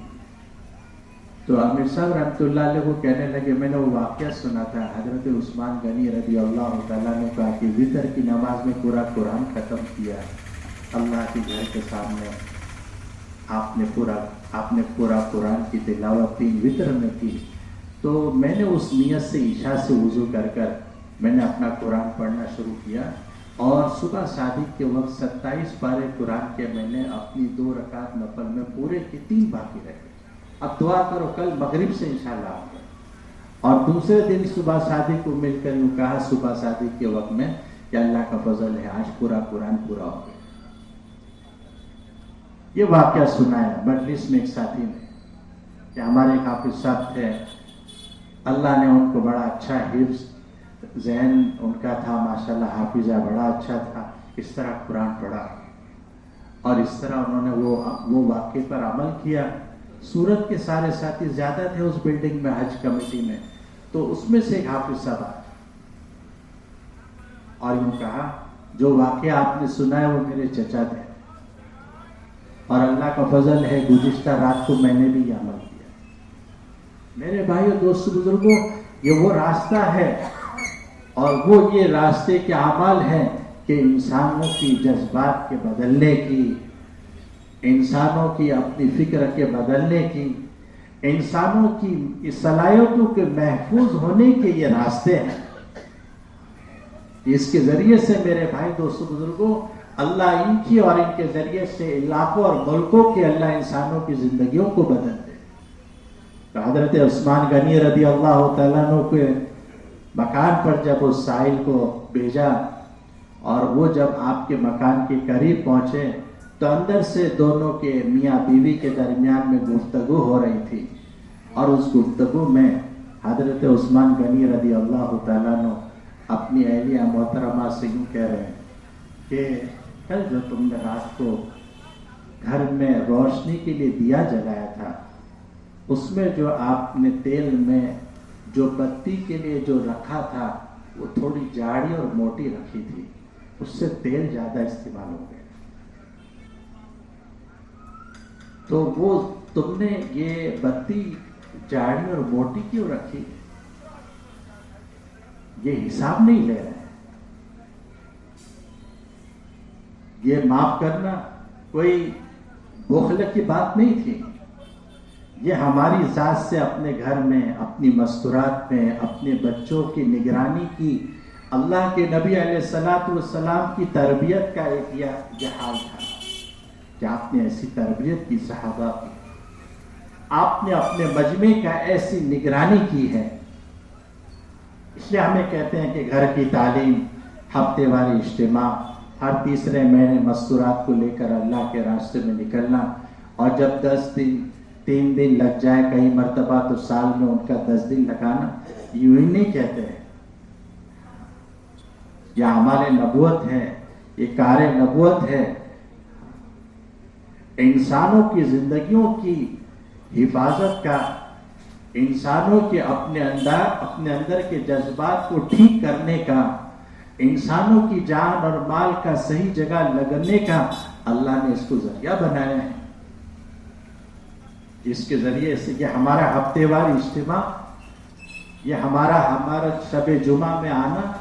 تو عامر صاحب رحمۃ اللہ علیہ کو کہنے لگے میں نے وہ واقعہ سنا تھا، حضرت عثمان غنی رضی اللہ تعالیٰ نے کہا کہ وطر کی نماز میں پورا قرآن ختم کیا، اللہ کے گھر کے سامنے آپ نے پورا قرآن کی تلاوت 3 وطر میں کی۔ تو میں نے اس نیت سے عشاء سے وضو کر میں نے اپنا قرآن پڑھنا شروع کیا، اور صبح شادی کے وقت 27 پارے قرآن کے میں نے اپنی 2 رکعت نفل میں پورے کی 3 باقی رکھے۔ اب دعا کرو کل مغرب سے انشاءاللہ آؤں گا۔ اور دوسرے دن صبح شادی کو مل کر یوں کہا صبح شادی کے وقت میں کہ اللہ کا فضل ہے آج پورا قرآن پورا ہو گیا. یہ واقعہ سنایا مجلس میں ایک ساتھی نے کہ ہمارے ایک حافظ صاحب تھے, اللہ نے ان کو بڑا اچھا حفظ ذہن ان کا تھا, ماشاءاللہ حافظہ بڑا اچھا تھا, اس طرح قرآن پڑھا اور اس طرح انہوں نے وہ واقعے پر عمل کیا. سورت کے سارے ساتھی زیادہ تھے اس بلڈنگ میں حج کمیٹی میں, تو اس میں سے ایک حافظ صاحب آئے اور یوں کہا جو واقعہ آپ نے سنا ہے وہ میرے چچا تھے اور اللہ کا فضل ہے گزشتہ رات کو میں نے بھی یہ عمل کیا. میرے بھائیو دوستو بزرگوں, یہ وہ راستہ ہے اور وہ یہ راستے کے اعمال ہیں کہ انسانوں کی جذبات کے بدلنے کی, انسانوں کی اپنی فکر کے بدلنے کی, انسانوں کی صلاحیتوں کے محفوظ ہونے کے یہ راستے ہیں. اس کے ذریعے سے میرے بھائی دوستو بزرگوں اللہ ان کی اور ان کے ذریعے سے علاقوں اور ملکوں کے اللہ انسانوں کی زندگیوں کو بدل دے. تو حضرت عثمان غنی رضی اللہ تعالیٰ عنہ کے مکان پر جب اس سائل کو بھیجا اور وہ جب آپ کے مکان کے قریب پہنچے تو اندر سے دونوں کے میاں بیوی کے درمیان میں گفتگو ہو رہی تھی اور اس گفتگو میں حضرت عثمان غنی رضی اللہ تعالیٰ عنہ اپنی اہلیہ محترمہ سے یوں کہہ رہے ہیں کہ کل جو تم نے رات کو گھر میں روشنی کے لیے دیا جلایا تھا اس میں جو آپ نے تیل میں جو بتی کے لیے جو رکھا تھا وہ تھوڑی جاڑی اور موٹی رکھی تھی, اس سے تیل زیادہ استعمال ہو گیا. تو وہ تم نے یہ بتی جاڑی اور موٹی کیوں رکھی؟ یہ حساب نہیں لے رہے. یہ معاف کرنا کوئی بخل کی بات نہیں تھی, یہ ہماری ذات سے اپنے گھر میں, اپنی مستورات میں, اپنے بچوں کی نگرانی کی اللہ کے نبی علیہ الصلوۃ والسلام کی تربیت کا ایک یہ حال تھا کہ آپ نے ایسی تربیت کی صحابہ کی, آپ نے اپنے مجمع کا ایسی نگرانی کی ہے. اس لیے ہمیں کہتے ہیں کہ گھر کی تعلیم, ہفتے واری اجتماع, ہر تیسرے مہینے مستورات کو لے کر اللہ کے راستے میں نکلنا, اور جب 3 دن لگ جائے کئی مرتبہ تو سال میں ان کا 10 دن لگانا, یوں ہی نہیں کہتے ہیں. یہ ہمارے نبوت ہے, یہ کار نبوت ہے. انسانوں کی زندگیوں کی حفاظت کا, انسانوں کے اپنے اندر کے جذبات کو ٹھیک کرنے کا, انسانوں کی جان اور مال کا صحیح جگہ لگنے کا اللہ نے اس کو ذریعہ بنایا ہے. جس کے ذریعے سے یہ ہمارا ہفتے وار اجتماع, یہ ہمارا شب جمعہ میں آنا,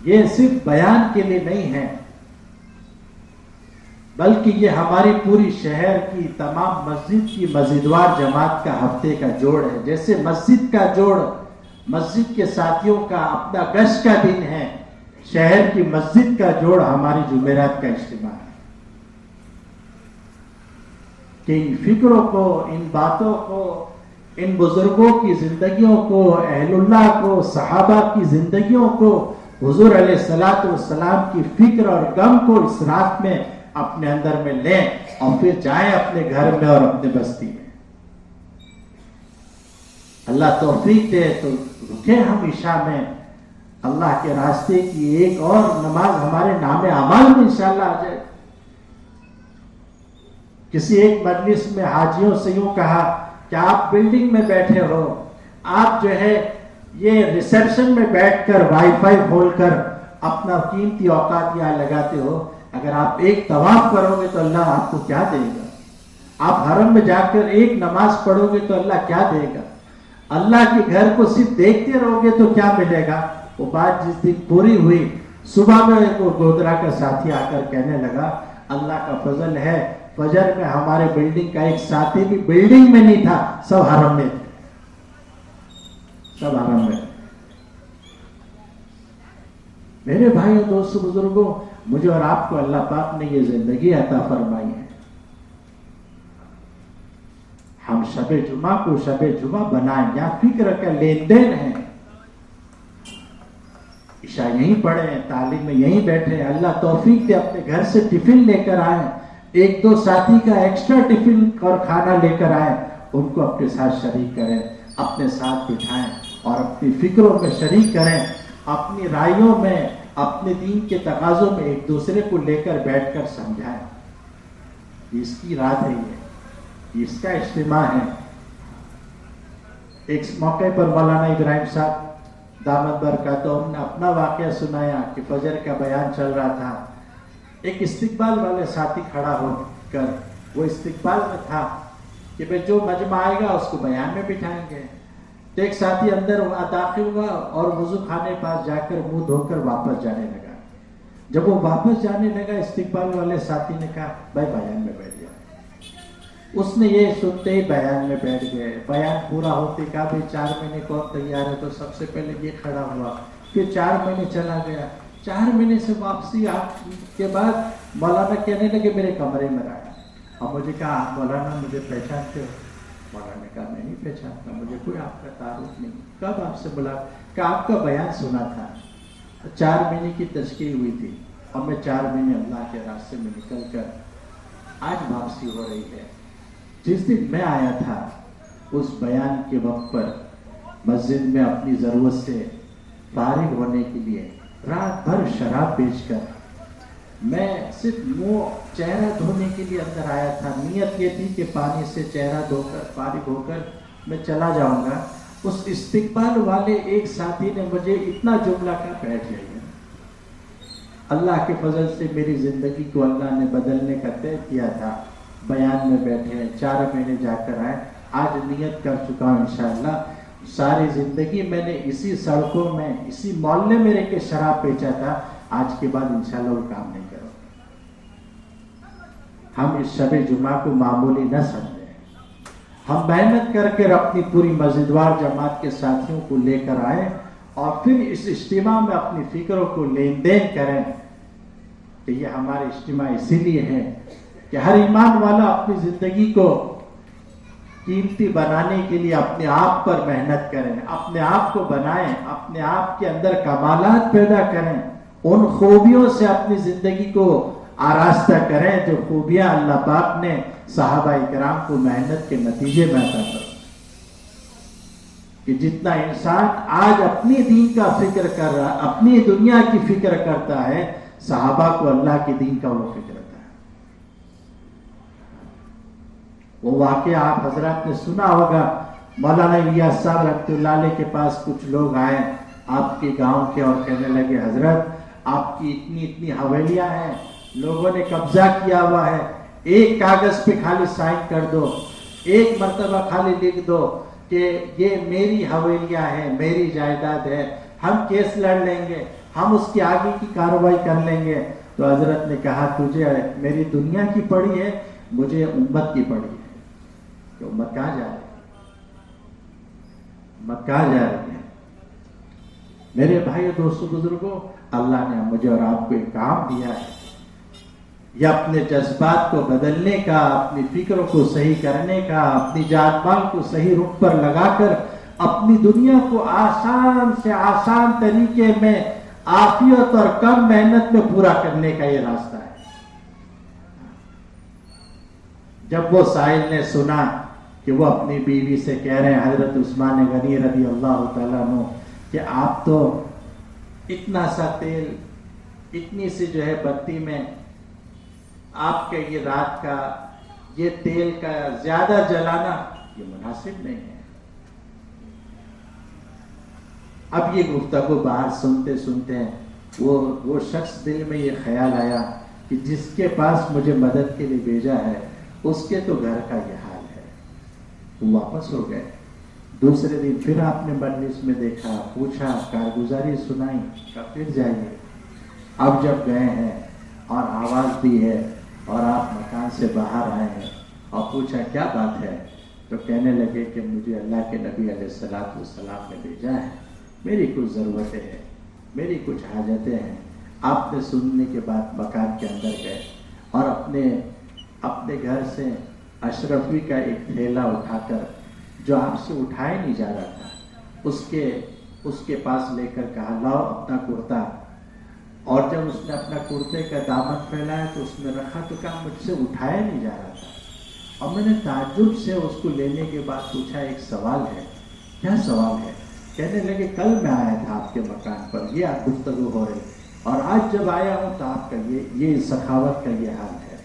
یہ صرف بیان کے لیے نہیں ہے بلکہ یہ ہماری پوری شہر کی تمام مسجد کی مزیدوار جماعت کا ہفتے کا جوڑ ہے. جیسے مسجد کا جوڑ مسجد کے ساتھیوں کا اپنا گشت کا دن ہے, شہر کی مسجد کا جوڑ ہماری جمعرات کا اجتماع ہے. کہ ان فکروں کو, ان باتوں کو, ان بزرگوں کی زندگیوں کو, اہل اللہ کو, صحابہ کی زندگیوں کو, حضور علیہ الصلوۃ والسلام کی فکر اور غم کو اس رات میں اپنے اندر میں لیں اور پھر جائیں اپنے گھر میں اور اپنے بستی میں. اللہ توفیق دے تو رکے ہم عشاء میں, اللہ کے راستے کی ایک اور نماز ہمارے نام اعمال میں انشاءاللہ آ جائے. کسی ایک مجلس میں حاجیوں سے یوں کہا کہ آپ بلڈنگ میں بیٹھے ہو, آپ جو ہے یہ ریسیپشن میں بیٹھ کر وائی فائی کھول کر اپنا قیمتی اوقات یہاں لگاتے ہو, اگر آپ ایک طواف کرو گے تو اللہ آپ کو کیا دے گا؟ آپ حرم میں جا کر ایک نماز پڑھو گے تو اللہ کیا دے گا؟ اللہ کے گھر کو صرف دیکھتے رہو گے تو کیا ملے گا؟ وہ بات جس دن پوری ہوئی, صبح میں وہ گودرا کا ساتھی آ کر کہنے لگا اللہ کا فضل ہے فجر میں ہمارے بلڈنگ کا ایک ساتھی بھی بلڈنگ میں نہیں تھا, سب حرم میں تھے, سب حرم میں. میرے بھائی اور دوستو بزرگوں, مجھے اور آپ کو اللہ پاک نے یہ زندگی عطا فرمائی ہے. ہم شب جمعہ کو شب جمعہ بنائیں, یا فکر کا لین دین ہے. عشاء یہیں پڑھیں، تعلیم میں یہیں بیٹھیں، اللہ توفیق دے اپنے گھر سے ٹفن لے کر آئیں، ایک دو ساتھی کا ایکسٹرا ٹفن اور کھانا لے کر آئیں، ان کو اپنے ساتھ شریک کریں، اپنے ساتھ بٹھائیں اور اپنی فکروں میں شریک کریں، اپنی رائیوں میں، اپنے دین کے تقاضوں میں ایک دوسرے کو لے کر بیٹھ کر سمجھائیں۔ اس کی رات ہے، یہ اس کا اجتماع ہے۔ ایک موقع پر مولانا ابراہیم صاحب دامت برکاتہم نے اپنا واقعہ سنایا کہ فجر کا بیان چل رہا تھا، ایک استقبال والے ساتھی کھڑا ہو کر وہ استقبال میں تھا کہ بھئی جو مجمع آئے گا اس کو بیان میں بٹھائیں گے۔ تو ایک ساتھی اندر داخل ہوا اور وضو خانے پاس جا کر منہ دھو کر واپس جانے لگا۔ جب وہ واپس جانے لگا استقبال والے ساتھی نے کہا بھائی بیان میں بیٹھ جاؤ۔ اس نے یہ سنتے ہی بیان میں بیٹھ گئے۔ بیان پورا ہوتے کہا بھائی 4 مہینے کون تیار ہے، تو سب سے پہلے یہ کھڑا ہوا، پھر 4 مہینے چلا گیا۔ 4 مہینے سے واپسی کے بعد مولانا کہنے لگے میرے کمرے میں رہا، اور مجھے کہا آپ مولانا مجھے پہچانتے ہو؟ مولانا نے کہا میں نہیں پہچانتا، مجھے کوئی آپ کا تعارف نہیں۔ کب آپ سے بلا؟ کہ آپ کا بیان سنا تھا، 4 مہینے کی تشکیل ہوئی تھی، اور میں 4 مہینے اللہ کے راستے میں نکل کر آج واپسی ہو رہی ہے۔ جس دن میں آیا تھا اس بیان کے وقت پر مسجد میں اپنی ضرورت سے فارغ ہونے کے لیے رات بھر شراب بیچ کر میں صرف منہ چہرہ دھونے کے لیے اندر آیا تھا۔ نیت یہ تھی کہ پانی سے چہرہ دھو کر فارغ ہو کر میں چلا جاؤں گا۔ اس استقبال والے ایک ساتھی نے مجھے اتنا جملہ کہا بیٹھ جائیے۔ اللہ کے فضل سے میری زندگی کو اللہ نے بدلنے کا طے کیا تھا۔ بیان میں بیٹھے ہیں، 4 مہینے جا کر آئے، آج نیت کر چکا ہوں انشاءاللہ ساری زندگی میں نے اسی سڑکوں میں اسی محلے میں رہ کے شراب بیچا تھا، آج کے بعد انشاءاللہ وہ کام نہیں کرو۔ ہم اس شب جمعہ کو معمولی نہ سمجھیں، ہم محنت کر کے اپنی پوری مسجدوار جماعت کے ساتھیوں کو لے کر آئیں اور پھر اس اجتماع میں اپنی فکروں کو لین دین کریں کہ یہ ہمارے اجتماع اسی لیے ہے کہ ہر ایمان والا اپنی زندگی کو قیمتی بنانے کے لیے اپنے آپ پر محنت کریں، اپنے آپ کو بنائیں، اپنے آپ کے اندر کمالات پیدا کریں، ان خوبیوں سے اپنی زندگی کو آراستہ کریں جو خوبیاں اللہ پاک نے صحابہ اکرام کو محنت کے نتیجے میں عطا کر۔ کہ جتنا انسان آج اپنی دین کا فکر کر رہا، اپنی دنیا کی فکر کرتا ہے، صحابہ کو اللہ کے دین کا وہ فکر تھا۔ وہ واقعہ آپ حضرات نے سنا ہوگا، مولانا الیاس صاحب رحمۃ اللہ علیہ کے پاس کچھ لوگ آئے آپ کے گاؤں کے اور کہنے لگے حضرت آپ کی اتنی حویلیاں ہیں، لوگوں نے قبضہ کیا ہوا ہے، ایک کاغذ پہ خالی سائن کر دو، ایک مرتبہ خالی لکھ دو کہ یہ میری حویلیاں ہیں، میری جائیداد ہے، ہم کیس لڑ لیں گے، ہم اس کی آگے کی کارروائی کر لیں گے۔ تو حضرت نے کہا تجھے میری دنیا کی پڑی ہے، مجھے امت کی پڑی ہے، کہ امت کہاں جا رہی ہے، امت کہاں جا رہی ہے۔ میرے بھائی دوستوں بزرگوں، اللہ نے مجھے اور آپ کو ایک کام دیا ہے، یا اپنے جذبات کو بدلنے کا، اپنی فکروں کو صحیح کرنے کا، اپنی جان مال کو صحیح رخ پر لگا کر اپنی دنیا کو آسان سے آسان طریقے میں عافیت اور کم محنت میں پورا کرنے کا یہ راستہ ہے۔ جب وہ سائل نے سنا کہ وہ اپنی بیوی سے کہہ رہے ہیں حضرت عثمان غنی رضی اللہ تعالیٰ عنہ کہ آپ تو اتنا سا تیل، اتنی سی جو ہے بتی میں آپ کے یہ رات کا یہ تیل کا زیادہ جلانا یہ مناسب نہیں ہے۔ اب یہ گفتگو باہر سنتے سنتے وہ شخص دل میں یہ خیال آیا کہ جس کے پاس مجھے مدد کے لیے بھیجا ہے اس کے تو گھر کا یہ حال ہے۔ وہ واپس ہو گئے۔ دوسرے دن پھر آپ نے مجلس میں دیکھا، پوچھا، کارگزاری سنائی، کہا پھر جائیے۔ اب جب گئے ہیں اور آواز دی ہے اور آپ مکان سے باہر آئے ہیں اور پوچھا کیا بات ہے، تو کہنے لگے کہ مجھے اللہ کے نبی علیہ السلام نے بھیجا ہے، میری کچھ ضرورتیں ہیں، میری کچھ حاجتیں ہیں۔ آپ نے سننے کے بعد مکان کے اندر گئے اور اپنے گھر سے اشرفی کا ایک تھیلا اٹھا کر جو آپ سے اٹھایا نہیں جا رہا تھا، اس کے اس کے پاس لے کر کہا لاؤ اپنا کرتا، اور جب اس نے اپنا کرتے کا دامن پھیلایا تو اس میں رکھا تو کہا مجھ سے اٹھایا نہیں جا رہا تھا، اور میں نے تعجب سے اس کو لینے کے بعد پوچھا ایک سوال ہے، کیا سوال ہے؟ کہنے لگے کل میں آیا تھا آپ کے مکان پر، یہ گفتگو ہو رہی، اور آج جب آیا ہوں تو آپ کا یہ سخاوت کا یہ حال ہے۔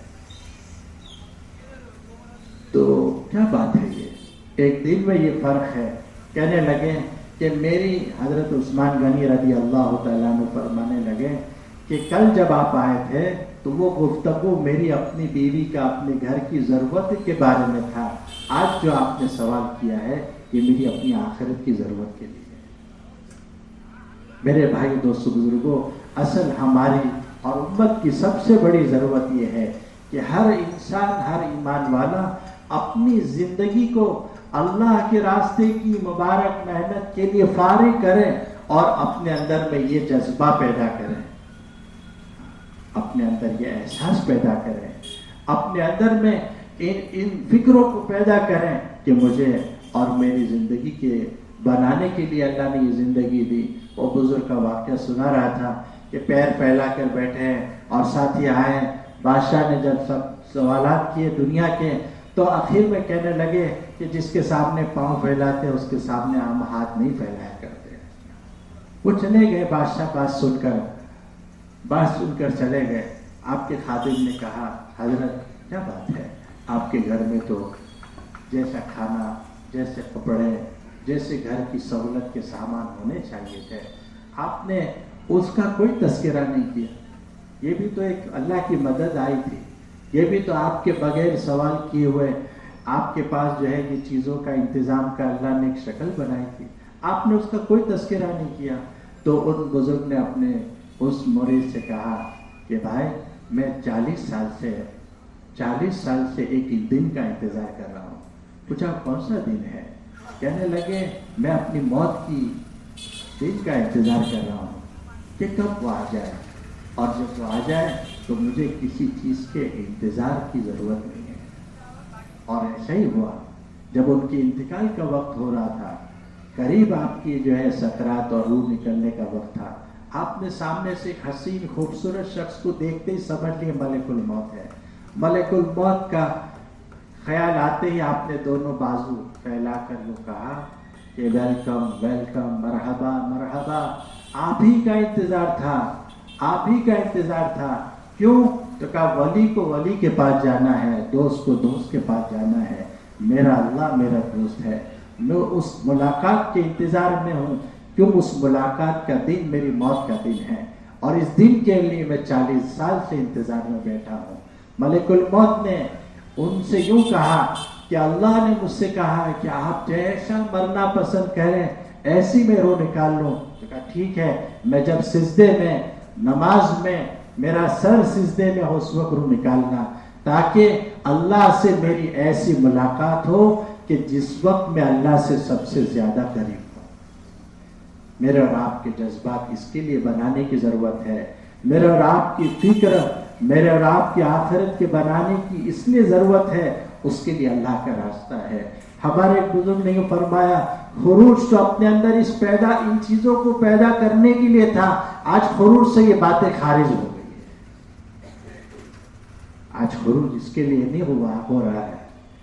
تو کیا بات ہے یہ، ایک دن میں یہ فرق ہے۔ کہنے لگے کہ میری حضرت عثمان غنی رضی اللہ تعالیٰ عنہ فرمانے لگے کہ کل جب آپ آئے تھے تو وہ گفتگو میری اپنی بیوی کا اپنے گھر کی ضرورت کے بارے میں تھا، آج جو آپ نے سوال کیا ہے یہ میری اپنی آخرت کی ضرورت کے لیے ہے۔ میرے بھائی دوستو بزرگوں، اصل ہماری اور امت کی سب سے بڑی ضرورت یہ ہے کہ ہر انسان، ہر ایمان والا اپنی زندگی کو اللہ کے راستے کی مبارک محنت کے لیے فارغ کرے اور اپنے اندر میں یہ جذبہ پیدا کرے، اپنے اندر یہ احساس پیدا کریں، اپنے اندر میں ان فکروں کو پیدا کریں کہ مجھے اور میری زندگی کے بنانے کے لیے اللہ نے یہ زندگی دی۔ وہ بزرگ کا واقعہ سنا رہا تھا کہ پیر پھیلا کر بیٹھے ہیں اور ساتھی آئے، بادشاہ نے جب سب سوالات کیے دنیا کے تو آخر میں کہنے لگے کہ جس کے سامنے پاؤں پھیلاتے اس کے سامنے ہم ہاتھ نہیں پھیلایا کرتے۔ وہ چلے گئے، بادشاہ بات سن کر چلے گئے۔ آپ کے خادم نے کہا حضرت کیا بات ہے، آپ کے گھر میں تو جیسا کھانا، جیسے کپڑے، جیسے گھر کی سہولت کے سامان ہونے چاہیے تھے، آپ نے اس کا کوئی تذکرہ نہیں کیا۔ یہ بھی تو ایک اللہ کی مدد آئی تھی، یہ بھی تو آپ کے بغیر سوال کیے ہوئے آپ کے پاس جو ہے یہ چیزوں کا انتظام کا اللہ نے ایک شکل بنائی تھی، آپ نے اس کا کوئی تذکرہ نہیں کیا۔ تو ان بزرگ نے اپنے اس مرید سے کہا کہ بھائی میں 40 سال سے ایک دن کا انتظار کر رہا ہوں۔ پوچھا کون سا دن ہے؟ کہنے لگے میں اپنی موت کی دن کا انتظار کر رہا ہوں کہ کب وہ آ جائے، اور جب وہ آ جائے تو مجھے کسی چیز کے انتظار کی ضرورت نہیں ہے۔ اور ایسا ہی ہوا، جب ان کے انتقال کا وقت ہو رہا تھا، قریب آپ کی جو ہے سکرات اور روح نکلنے کا وقت تھا، آپ نے سامنے سے ایک حسین خوبصورت شخص کو دیکھتے ہی سمجھ لیا ملک الموت ہے۔ ملک الموت کا خیال آتے ہی آپ نے دونوں بازو پھیلا کر وہ کہا کہ ویلکم ویلکم، مرحبا مرحبا، آپ ہی کا انتظار تھا، آپ ہی کا انتظار تھا۔ کیوں؟ تو کہا ولی کو ولی کے پاس جانا ہے، دوست کو دوست کے پاس جانا ہے، میرا اللہ میرا دوست ہے، میں اس ملاقات کے انتظار میں ہوں، کیوں اس ملاقات کا دن میری موت کا دن ہے، اور اس دن کے لیے میں 40 سال سے انتظار میں بیٹھا ہوں۔ ملک الموت نے ان سے یوں کہا کہ اللہ نے مجھ سے کہا کہ آپ جیسا مرنا پسند کریں ایسی میں روح نکال لوں۔ تو کہا ٹھیک ہے، میں جب سجدے میں، نماز میں، میرا سر سجدے میں ہو اس وقت روح نکالنا، تاکہ اللہ سے میری ایسی ملاقات ہو کہ جس وقت میں اللہ سے سب سے زیادہ قریب ہوں۔ میرے اور آپ کے جذبات اس کے لیے بنانے کی ضرورت ہے، میرے اور آپ کی فکر، میرے اور آپ کی آخرت کے بنانے کی اس لیے ضرورت ہے، اس کے لیے اللہ کا راستہ ہے۔ ہمارے ایک بزرگ نے فرمایا خروج تو اپنے اندر ان چیزوں کو پیدا کرنے کے لیے تھا، آج خروج سے یہ باتیں خارج ہو گئی ہے۔ آج خروج اس کے لیے نہیں ہو رہا ہے،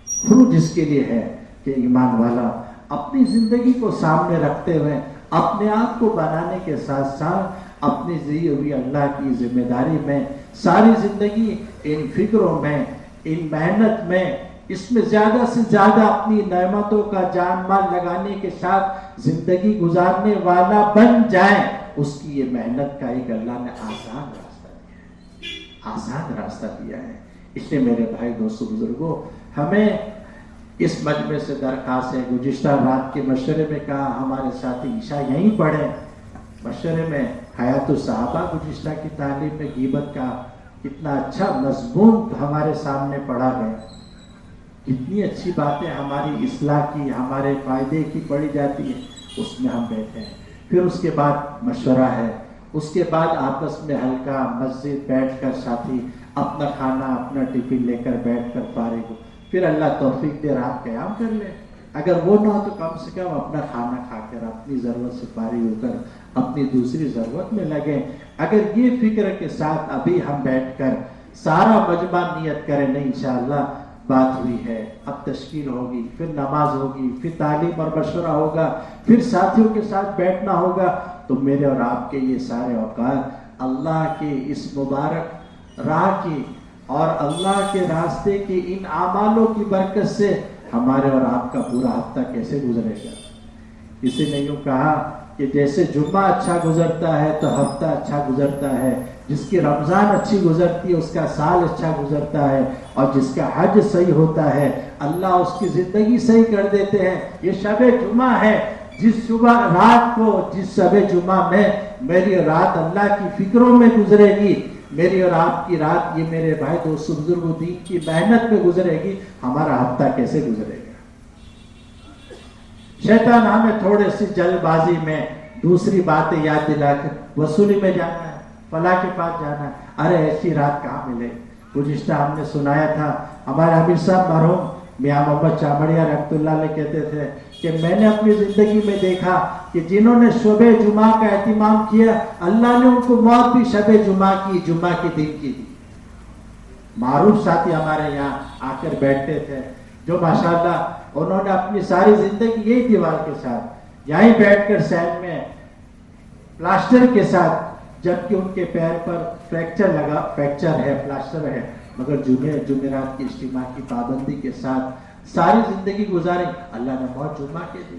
خروج اس کے لیے ہے کہ ایمان والا اپنی زندگی کو سامنے رکھتے ہوئے اپنے آپ کو بنانے کے ساتھ ساتھ اپنی دی ہوئی اللہ کی ذمہ داری میں ساری زندگی ان فکروں میں، ان محنت میں، اس میں زیادہ سے زیادہ اپنی نعمتوں کا جان مال لگانے کے ساتھ زندگی گزارنے والا بن جائے۔ اس کی یہ محنت کا ایک اللہ نے آسان راستہ دیا ہے۔ اس لیے میرے بھائی دوستو بزرگوں، ہمیں اس مجمع سے درخواست ہے، گزشتہ رات کے مشورے میں کہا ہمارے ساتھی عشاء یہیں پڑھیں، مشورے میں حیات الصحابہ گزشتہ کی تعلیم میں غیبت کا کتنا اچھا مضمون ہمارے سامنے پڑھا گیا، کتنی اچھی باتیں ہماری اصلاح کی، ہمارے فائدے کی پڑھی جاتی ہے، اس میں ہم بیٹھے ہیں۔ پھر اس کے بعد مشورہ ہے، اس کے بعد آپس میں ہلکا مسجد بیٹھ کر ساتھی اپنا کھانا اپنا ٹفن لے کر بیٹھ کر فارغ ہو، پھر اللہ توفیق دے رات قیام کر لے۔ اگر وہ نہ ہو تو کم سے کم اپنا کھانا کھا کر اپنی ضرورت سے فارغ ہو کر اپنی دوسری ضرورت میں لگیں. اگر یہ فکر کے ساتھ ابھی ہم بیٹھ کر سارا مجمع نیت کریں نہیں انشاءاللہ بات ہوئی ہے، اب تشکیل ہوگی، پھر نماز ہوگی، پھر تعلیم اور مشورہ ہوگا، پھر ساتھیوں کے ساتھ بیٹھنا ہوگا، تو میرے اور آپ کے یہ سارے اوقات اللہ کے اس مبارک راہ کی اور اللہ کے راستے کے ان اعمالوں کی برکت سے ہمارے اور آپ کا پورا ہفتہ کیسے گزرے گا. کسی نے یوں کہا کہ جیسے جمعہ اچھا گزرتا ہے تو ہفتہ اچھا گزرتا ہے، جس کی رمضان اچھی گزرتی ہے اس کا سال اچھا گزرتا ہے، اور جس کا حج صحیح ہوتا ہے اللہ اس کی زندگی صحیح کر دیتے ہیں. یہ شب جمعہ ہے، جس صبح رات کو، جس شب جمعہ میں میری رات اللہ کی فکروں میں گزرے گی، میری اور آپ کی رات، یہ میرے بھائی دوست بزرگ دین کی محنت میں گزرے گی، ہمارا ہفتہ کیسے گزرے گا. شیطان ہمیں تھوڑے سی جلد بازی میں دوسری باتیں یاد دلا کر وصولی میں جانا ہے، فلاں کے پاس جانا ہے. ارے ایسی رات کہاں ملے. گزشتہ ہم نے سنایا تھا، ہمارے امیر صاحب مرحوم میاں محمد چامڑیا رحمۃ اللہ علیہ کہتے تھے کہ میں نے اپنی زندگی میں دیکھا کہ جنہوں نے شب جمعہ کا اہتمام کیا اللہ نے ان کو موت بھی شب جمعہ کی، جمعہ کے دن کی دی. معروف ساتھی ہمارے یہاں آ کر بیٹھتے تھے جو ماشاءاللہ انہوں نے اپنی ساری زندگی یہی دیوار کے ساتھ یہیں بیٹھ کر سین میں پلاسٹر کے ساتھ، جبکہ ان کے پیر پر فریکچر ہے، پلاسٹر ہے، مگر جمعرات کی اجتماع کی پابندی کے ساتھ ساری زندگی گزارے. اللہ نے موت جمعہ کے دن،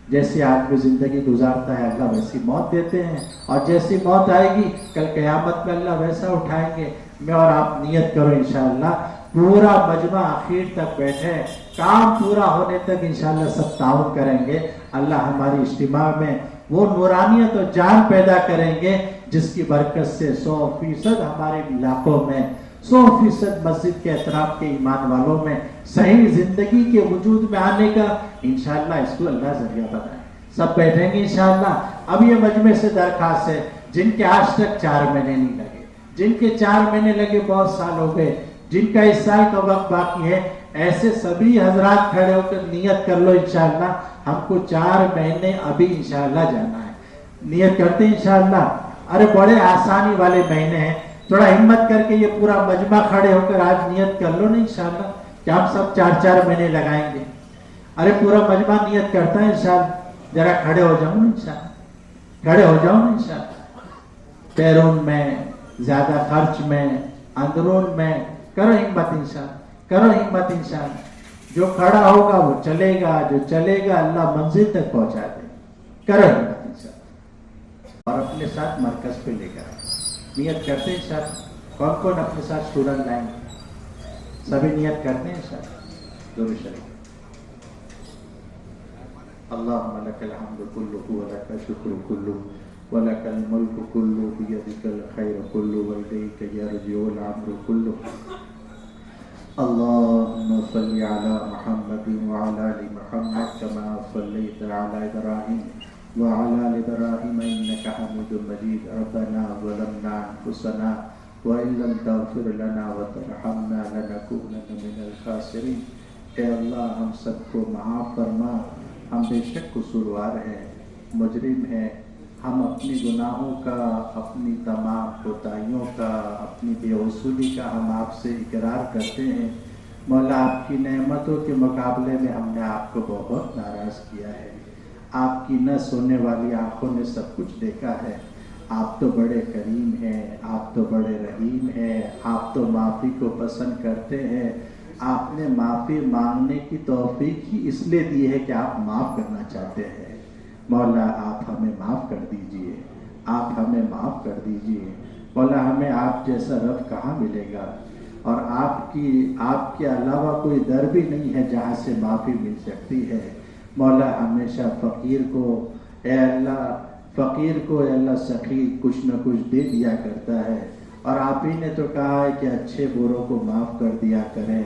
جیسے آدمی زندگی گزارتا ہے اللہ ویسی موت دیتے ہیں، اور جیسی موت آئے گی کل قیامت میں اللہ ویسا اٹھائیں گے. میں اور آپ نیت کرو انشاءاللہ پورا مجمع آخر تک بیٹھے، کام پورا ہونے تک انشاءاللہ سب تعاون کریں گے. اللہ ہماری اجتماع میں وہ نورانیت اور جان پیدا کریں گے جس کی برکت سے 100% ہمارے علاقوں میں 100% مسجد کے اطراف کے ایمان والوں میں صحیح زندگی کے وجود میں آنے کا انشاءاللہ اس کو اللہ ذریعہ بنائے. سب بیٹھیں گے انشاءاللہ. اب یہ مجمع سے درخواست ہے جن کے آج تک 4 مہینے نہیں لگے، جن کے 4 مہینے لگے بہت سال ہو گئے، جن کا 1 سال کا وقت باقی ہے، ایسے سبھی حضرات کھڑے ہو کر نیت کر لو انشاءاللہ ہم کو 4 مہینے ابھی انشاءاللہ جانا ہے. نیت کرتے ہیں انشاءاللہ. ارے بڑے آسانی والے مہینے ہیں، تھوڑا ہمت کر کے یہ پورا مجمع کھڑے ہو کر آج نیت کر لو نا انشاءاللہ کہ ہم سب 4 مہینے لگائیں گے. ارے پورا مجمع نیت کرتا ہے انشاءاللہ. ذرا کھڑے ہو جاؤ نا انشاءاللہ، کھڑے ہو جاؤ نا انشاءاللہ. بیرون میں، زیادہ خرچ میں، اندرون میں کرو ہمت انشاءاللہ، کرو ہمت انشاءاللہ. جو کھڑا ہوگا وہ چلے گا، جو چلے گا اللہ منزل تک پہنچا دے. کرو ہمت انشاءاللہ. اور اپنے ساتھ مرکز پہ لے کر نیت کرتے ہیں انشاءاللہ. کون کون اپنے ساتھ اسٹوڈنٹ لائیں گے؟ سبھی نیت کرتے ہیں انشاءاللہ. دور شریف. اللہم لک الحمد کلہ ولک الشکر کلہ ولک الملک کلہ بیدک الخیر کلہ والیک یرجع الامر کلہ. اللہم صلی علی محمد وعلی آل محمد کما صلیت علی ابراہیم وعلى آل إبراهيم إنك حميد مجيد. ربنا ظلمنا أنفسنا وإن لم تغفر لنا وترحمنا لنكونن من الخاسرين. اے اللہ ہم سب کو معاف فرما. ہم بے شک قصوروار ہیں، مجرم ہیں. ہم اپنی گناہوں کا، اپنی تمام کوتاہیوں کا، اپنی بے وصولی کا ہم آپ سے اقرار کرتے ہیں. مولا آپ کی نعمتوں کے مقابلے میں ہم نے آپ کو بہت ناراض کیا ہے. آپ کی نہ سونے والی آنکھوں نے سب کچھ دیکھا ہے. آپ تو بڑے کریم ہیں، آپ تو بڑے رحیم ہیں، آپ تو معافی کو پسند کرتے ہیں. آپ نے معافی مانگنے کی توفیق ہی اس لیے دی ہے کہ آپ معاف کرنا چاہتے ہیں. مولا آپ ہمیں معاف کر دیجئے، آپ ہمیں معاف کر دیجئے. مولا ہمیں آپ جیسا رب کہاں ملے گا، اور آپ کے علاوہ کوئی در بھی نہیں ہے جہاں سے معافی مل سکتی ہے. مولا ہمیشہ فقیر کو اے اللہ سخی کچھ نہ کچھ دے دیا کرتا ہے. اور آپ ہی نے تو کہا ہے کہ اچھے بروں کو معاف کر دیا کریں،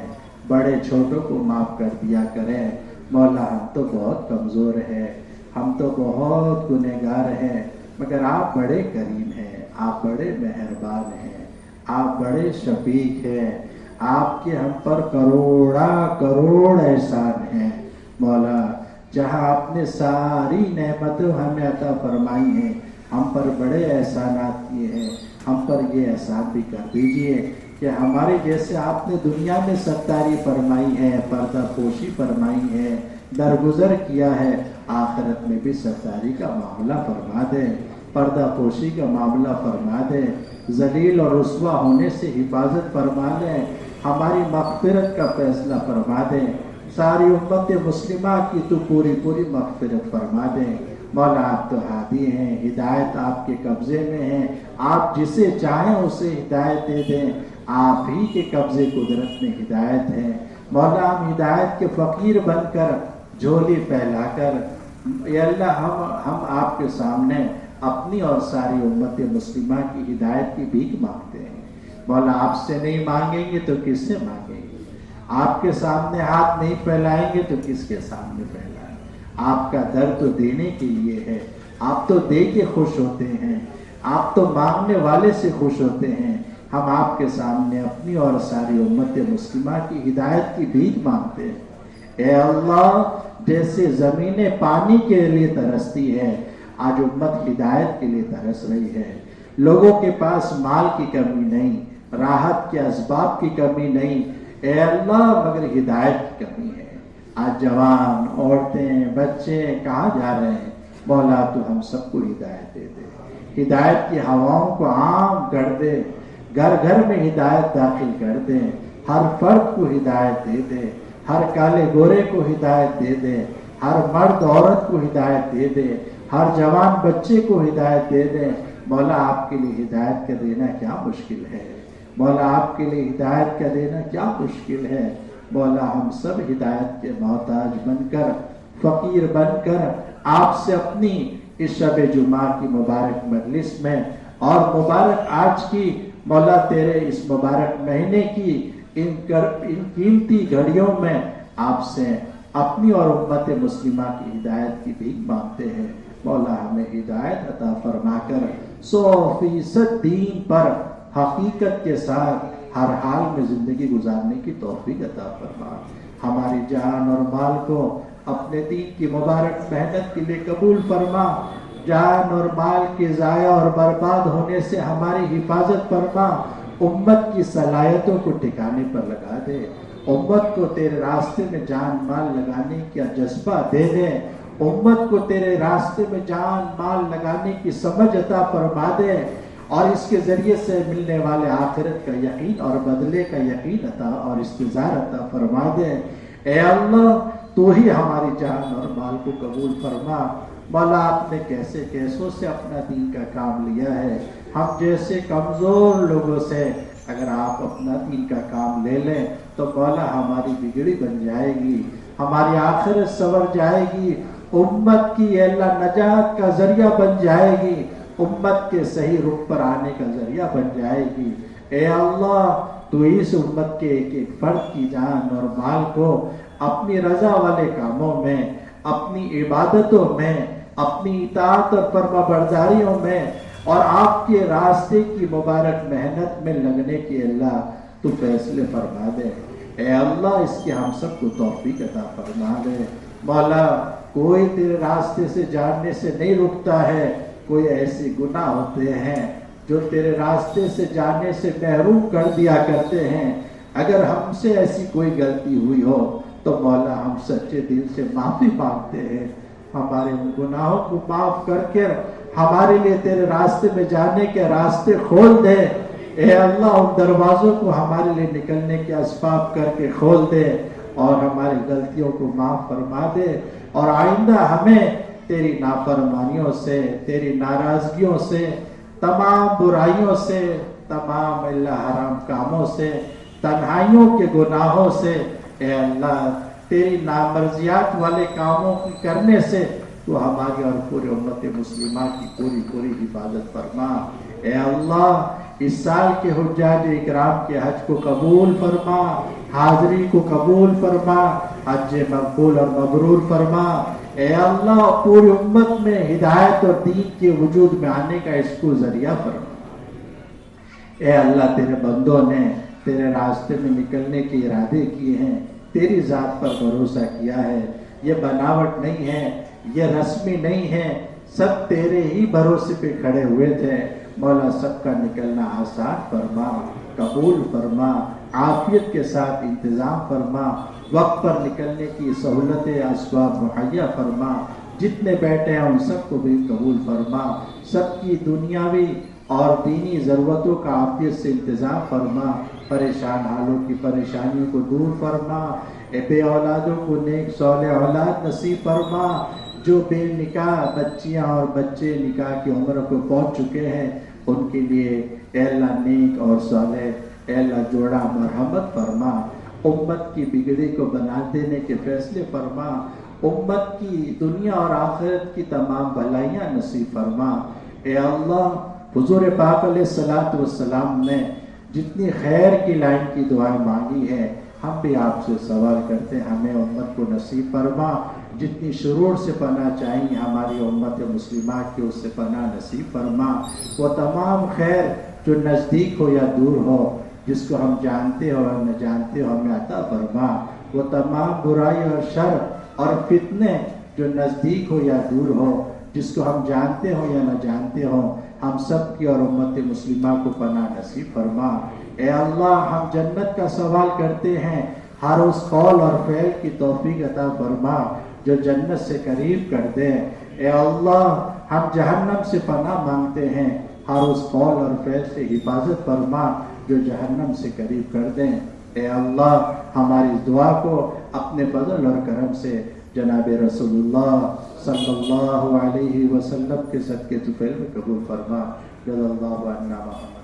بڑے چھوٹوں کو معاف کر دیا کریں. مولا ہم تو بہت کمزور ہیں، ہم تو بہت گنہگار ہیں، مگر آپ بڑے کریم ہیں، آپ بڑے مہربان ہیں، آپ بڑے شفیق ہیں. آپ کے ہم پر کروڑا کروڑ احسان ہیں. مولا جہاں آپ نے ساری نعمتیں ہمیں عطا فرمائی ہیں، ہم پر بڑے احسانات کیے ہیں، ہم پر یہ احسان بھی کر دیجئے کہ ہمارے جیسے آپ نے دنیا میں ستاری فرمائی ہے، پردہ پوشی فرمائی ہے، درگزر کیا ہے، آخرت میں بھی ستاری کا معاملہ فرما دے، پردہ پوشی کا معاملہ فرما دے، ذلیل اور رسوا ہونے سے حفاظت فرما دے، ہماری مغفرت کا فیصلہ فرما دے، ساری امت مسلمہ کی تو پوری پوری مغفرت فرما دے۔ مولا آپ تو ہادی ہیں، ہدایت آپ کے قبضے میں ہے، آپ جسے چاہیں اسے ہدایت دے دیں، آپ ہی کے قبضے قدرت میں ہدایت ہے۔ مولا ہم ہدایت کے فقیر بن کر، جھولی پھیلا کر، اے اللہ ہم آپ کے سامنے اپنی اور ساری امت مسلمہ کی ہدایت کی بھیک مانگتے ہیں۔ مولا آپ سے نہیں مانگیں گے تو کس سے مانگیں گے؟ آپ کے سامنے ہاتھ نہیں پھیلائیں گے تو کس کے سامنے پھیلائیں؟ آپ کا در تو دینے کے لیے ہے، آپ تو دے کے خوش ہوتے ہیں، آپ تو مانگنے والے سے خوش ہوتے ہیں۔ ہم آپ کے سامنے اپنی اور ساری امت مسلمہ کی ہدایت کی بھیک مانگتے ہیں۔ اے اللہ، جیسے زمینیں پانی کے لیے ترستی ہے، آج امت ہدایت کے لیے ترس رہی ہے۔ لوگوں کے پاس مال کی کمی نہیں، راحت کے اسباب کی کمی نہیں، اے اللہ، مگر ہدایت کی کمی ہے۔ آج جوان، عورتیں، بچے کہاں جا رہے ہیں؟ مولا تو ہم سب کو ہدایت دے دے، ہدایت کی ہواؤں کو عام کر دے، گھر گھر میں ہدایت داخل کر دے، ہر فرد کو ہدایت دے دے، ہر کالے گورے کو ہدایت دے دے، ہر مرد عورت کو ہدایت دے دے، ہر جوان بچے کو ہدایت دے دے۔ مولا آپ کے لیے ہدایت کا دینا کیا مشکل ہے، مولا آپ کے لیے ہدایت کا دینا کیا مشکل ہے۔ مولا ہم سب ہدایت کے محتاج بن کر، فقیر بن کر، آپ سے اپنی اس شب جمعہ کی مبارک مجلس میں اور مبارک آج کی مولا تیرے اس مبارک مہینے کی ان قیمتی گھڑیوں میں آپ سے اپنی اور امت مسلمہ کی ہدایت کی بھیک مانگتے ہیں۔ مولا ہمیں ہدایت عطا فرما کر 100% دین پر حقیقت کے ساتھ ہر حال میں زندگی گزارنے کی توفیق عطا فرما۔ ہماری جان اور مال کو اپنے دین کی مبارک محنت کے لیے قبول فرما، جان اور مال کے ضائع اور برباد ہونے سے ہماری حفاظت فرما، امت کی صلاحیتوں کو ٹھکانے پر لگا دے، امت کو تیرے راستے میں جان مال لگانے کا جذبہ دے دے، امت کو تیرے راستے میں جان مال لگانے کی سمجھ عطا فرما دے، اور اس کے ذریعے سے ملنے والے آخرت کا یقین اور بدلے کا یقین عطا اور استظہار عطا فرما دے۔ اے اللہ، تو ہی ہماری جان اور مال کو قبول فرما۔ مولا آپ نے کیسے کیسوں سے اپنا دین کا کام لیا ہے، ہم جیسے کمزور لوگوں سے اگر آپ اپنا دین کا کام لے لیں تو مولا ہماری بگڑی بن جائے گی، ہماری آخرت سنور جائے گی، امت کی اے اللہ نجات کا ذریعہ بن جائے گی، امت کے صحیح رخ پر آنے کا ذریعہ بن جائے گی۔ اے اللہ، تو اس امت کے ایک ایک فرد کی جان اور مال کو اپنی رضا والے کاموں میں، اپنی عبادتوں میں، اپنی اطاعت اور فرما برداریوں میں اور آپ کے راستے کی مبارک محنت میں لگنے کی اللہ تو فیصلے فرما دے۔ اے اللہ، اس کی ہم سب کو توفیق عطا فرما دے۔ مولا، کوئی تیرے راستے سے جاننے سے نہیں رکتا ہے، کوئی ایسے گناہ ہوتے ہیں جو تیرے راستے سے جانے سے محروم کر دیا کرتے ہیں۔ اگر ہم سے ایسی کوئی غلطی ہوئی ہو تو مولا ہم سچے دل سے معافی مانگتے ہیں، ہمارے ان گناہوں کو معاف کر کے ہمارے لیے تیرے راستے میں جانے کے راستے کھول دے۔ اے اللہ، ان دروازوں کو ہمارے لیے نکلنے کے اسباب کر کے کھول دے اور ہماری غلطیوں کو معاف فرما دے، اور آئندہ ہمیں تیری نافرمانیوں سے، تیری ناراضگیوں سے، تمام برائیوں سے، تمام اللہ حرام کاموں سے، تنہائیوں کے گناہوں سے، اے اللہ تیری نامرضیات والے کاموں کی کرنے سے تو ہماری اور پورے امت مسلمہ کی پوری پوری حفاظت فرما۔ اے اللہ، اس سال کے حجاج اکرام کے حج کو قبول فرما، حاضری کو قبول فرما، حج مقبول اور مبرور فرما۔ اے اللہ، پوری امت میں ہدایت اور دین کے وجود میں آنے کا اس کو ذریعہ فرما۔ اے اللہ، تیرے بندوں نے تیرے راستے میں نکلنے کے ارادے کیے ہیں، تیری ذات پر بھروسہ کیا ہے، یہ بناوٹ نہیں ہے، یہ رسمی نہیں ہے، سب تیرے ہی بھروسے پہ کھڑے ہوئے تھے۔ مولا سب کا نکلنا آسان فرما، قبول فرما، عافیت کے ساتھ انتظام فرما، وقت پر نکلنے کی سہولت اسباب مہیا فرما، جتنے بیٹھے ہیں ان سب کو بھی قبول فرما، سب کی دنیاوی اور دینی ضرورتوں کا عافیت سے انتظام فرما، پریشان حالوں کی پریشانیوں کو دور فرما، بے اولادوں کو نیک صالح اولاد نصیب فرما، جو بے نکاح بچیاں اور بچے نکاح کی عمر کو پہنچ چکے ہیں ان کے لیے اے اللہ نیک اور صالح اے اللہ جوڑا مرحمت فرما، امت کی بگڑی کو بنا دینے کے فیصلے فرما، امت کی دنیا اور آخرت کی تمام بھلائیاں نصیب فرما۔ اے اللہ حضور پاک علیہ الصلوۃ والسلام نے جتنی خیر کی لائن کی دعائیں مانگی ہے، ہم بھی آپ سے سوال کرتے ہیں ہمیں امت کو نصیب فرما، جتنی شرور سے پناہ چاہیے ہماری امت مسلمہ کی اس سے پناہ نصیب فرما، وہ تمام خیر جو نزدیک ہو یا دور ہو، جس کو ہم جانتے ہو اور نہ جانتے ہو ہمیں عطا فرما، وہ تمام برائی اور شر اور فتنے جو نزدیک ہو یا دور ہو، جس کو ہم جانتے ہو یا نہ جانتے ہو، ہم سب کی اور امت مسلمہ کو پناہ نصیب فرما۔ اے اللہ ہم جنت کا سوال کرتے ہیں، ہر اس قول اور فعل کی توفیق عطا فرما جو جنت سے قریب کر دے۔ اے اللہ ہم جہنم سے پناہ مانگتے ہیں، ہر اس قول اور فعل سے حفاظت فرما جو جہنم سے قریب کر دیں۔ اے اللہ ہماری دعا کو اپنے فضل اور کرم سے جناب رسول اللہ صلی اللہ علیہ وسلم کے صدقے طفیل میں قبول فرما۔ جزا اللہ عنا محمد۔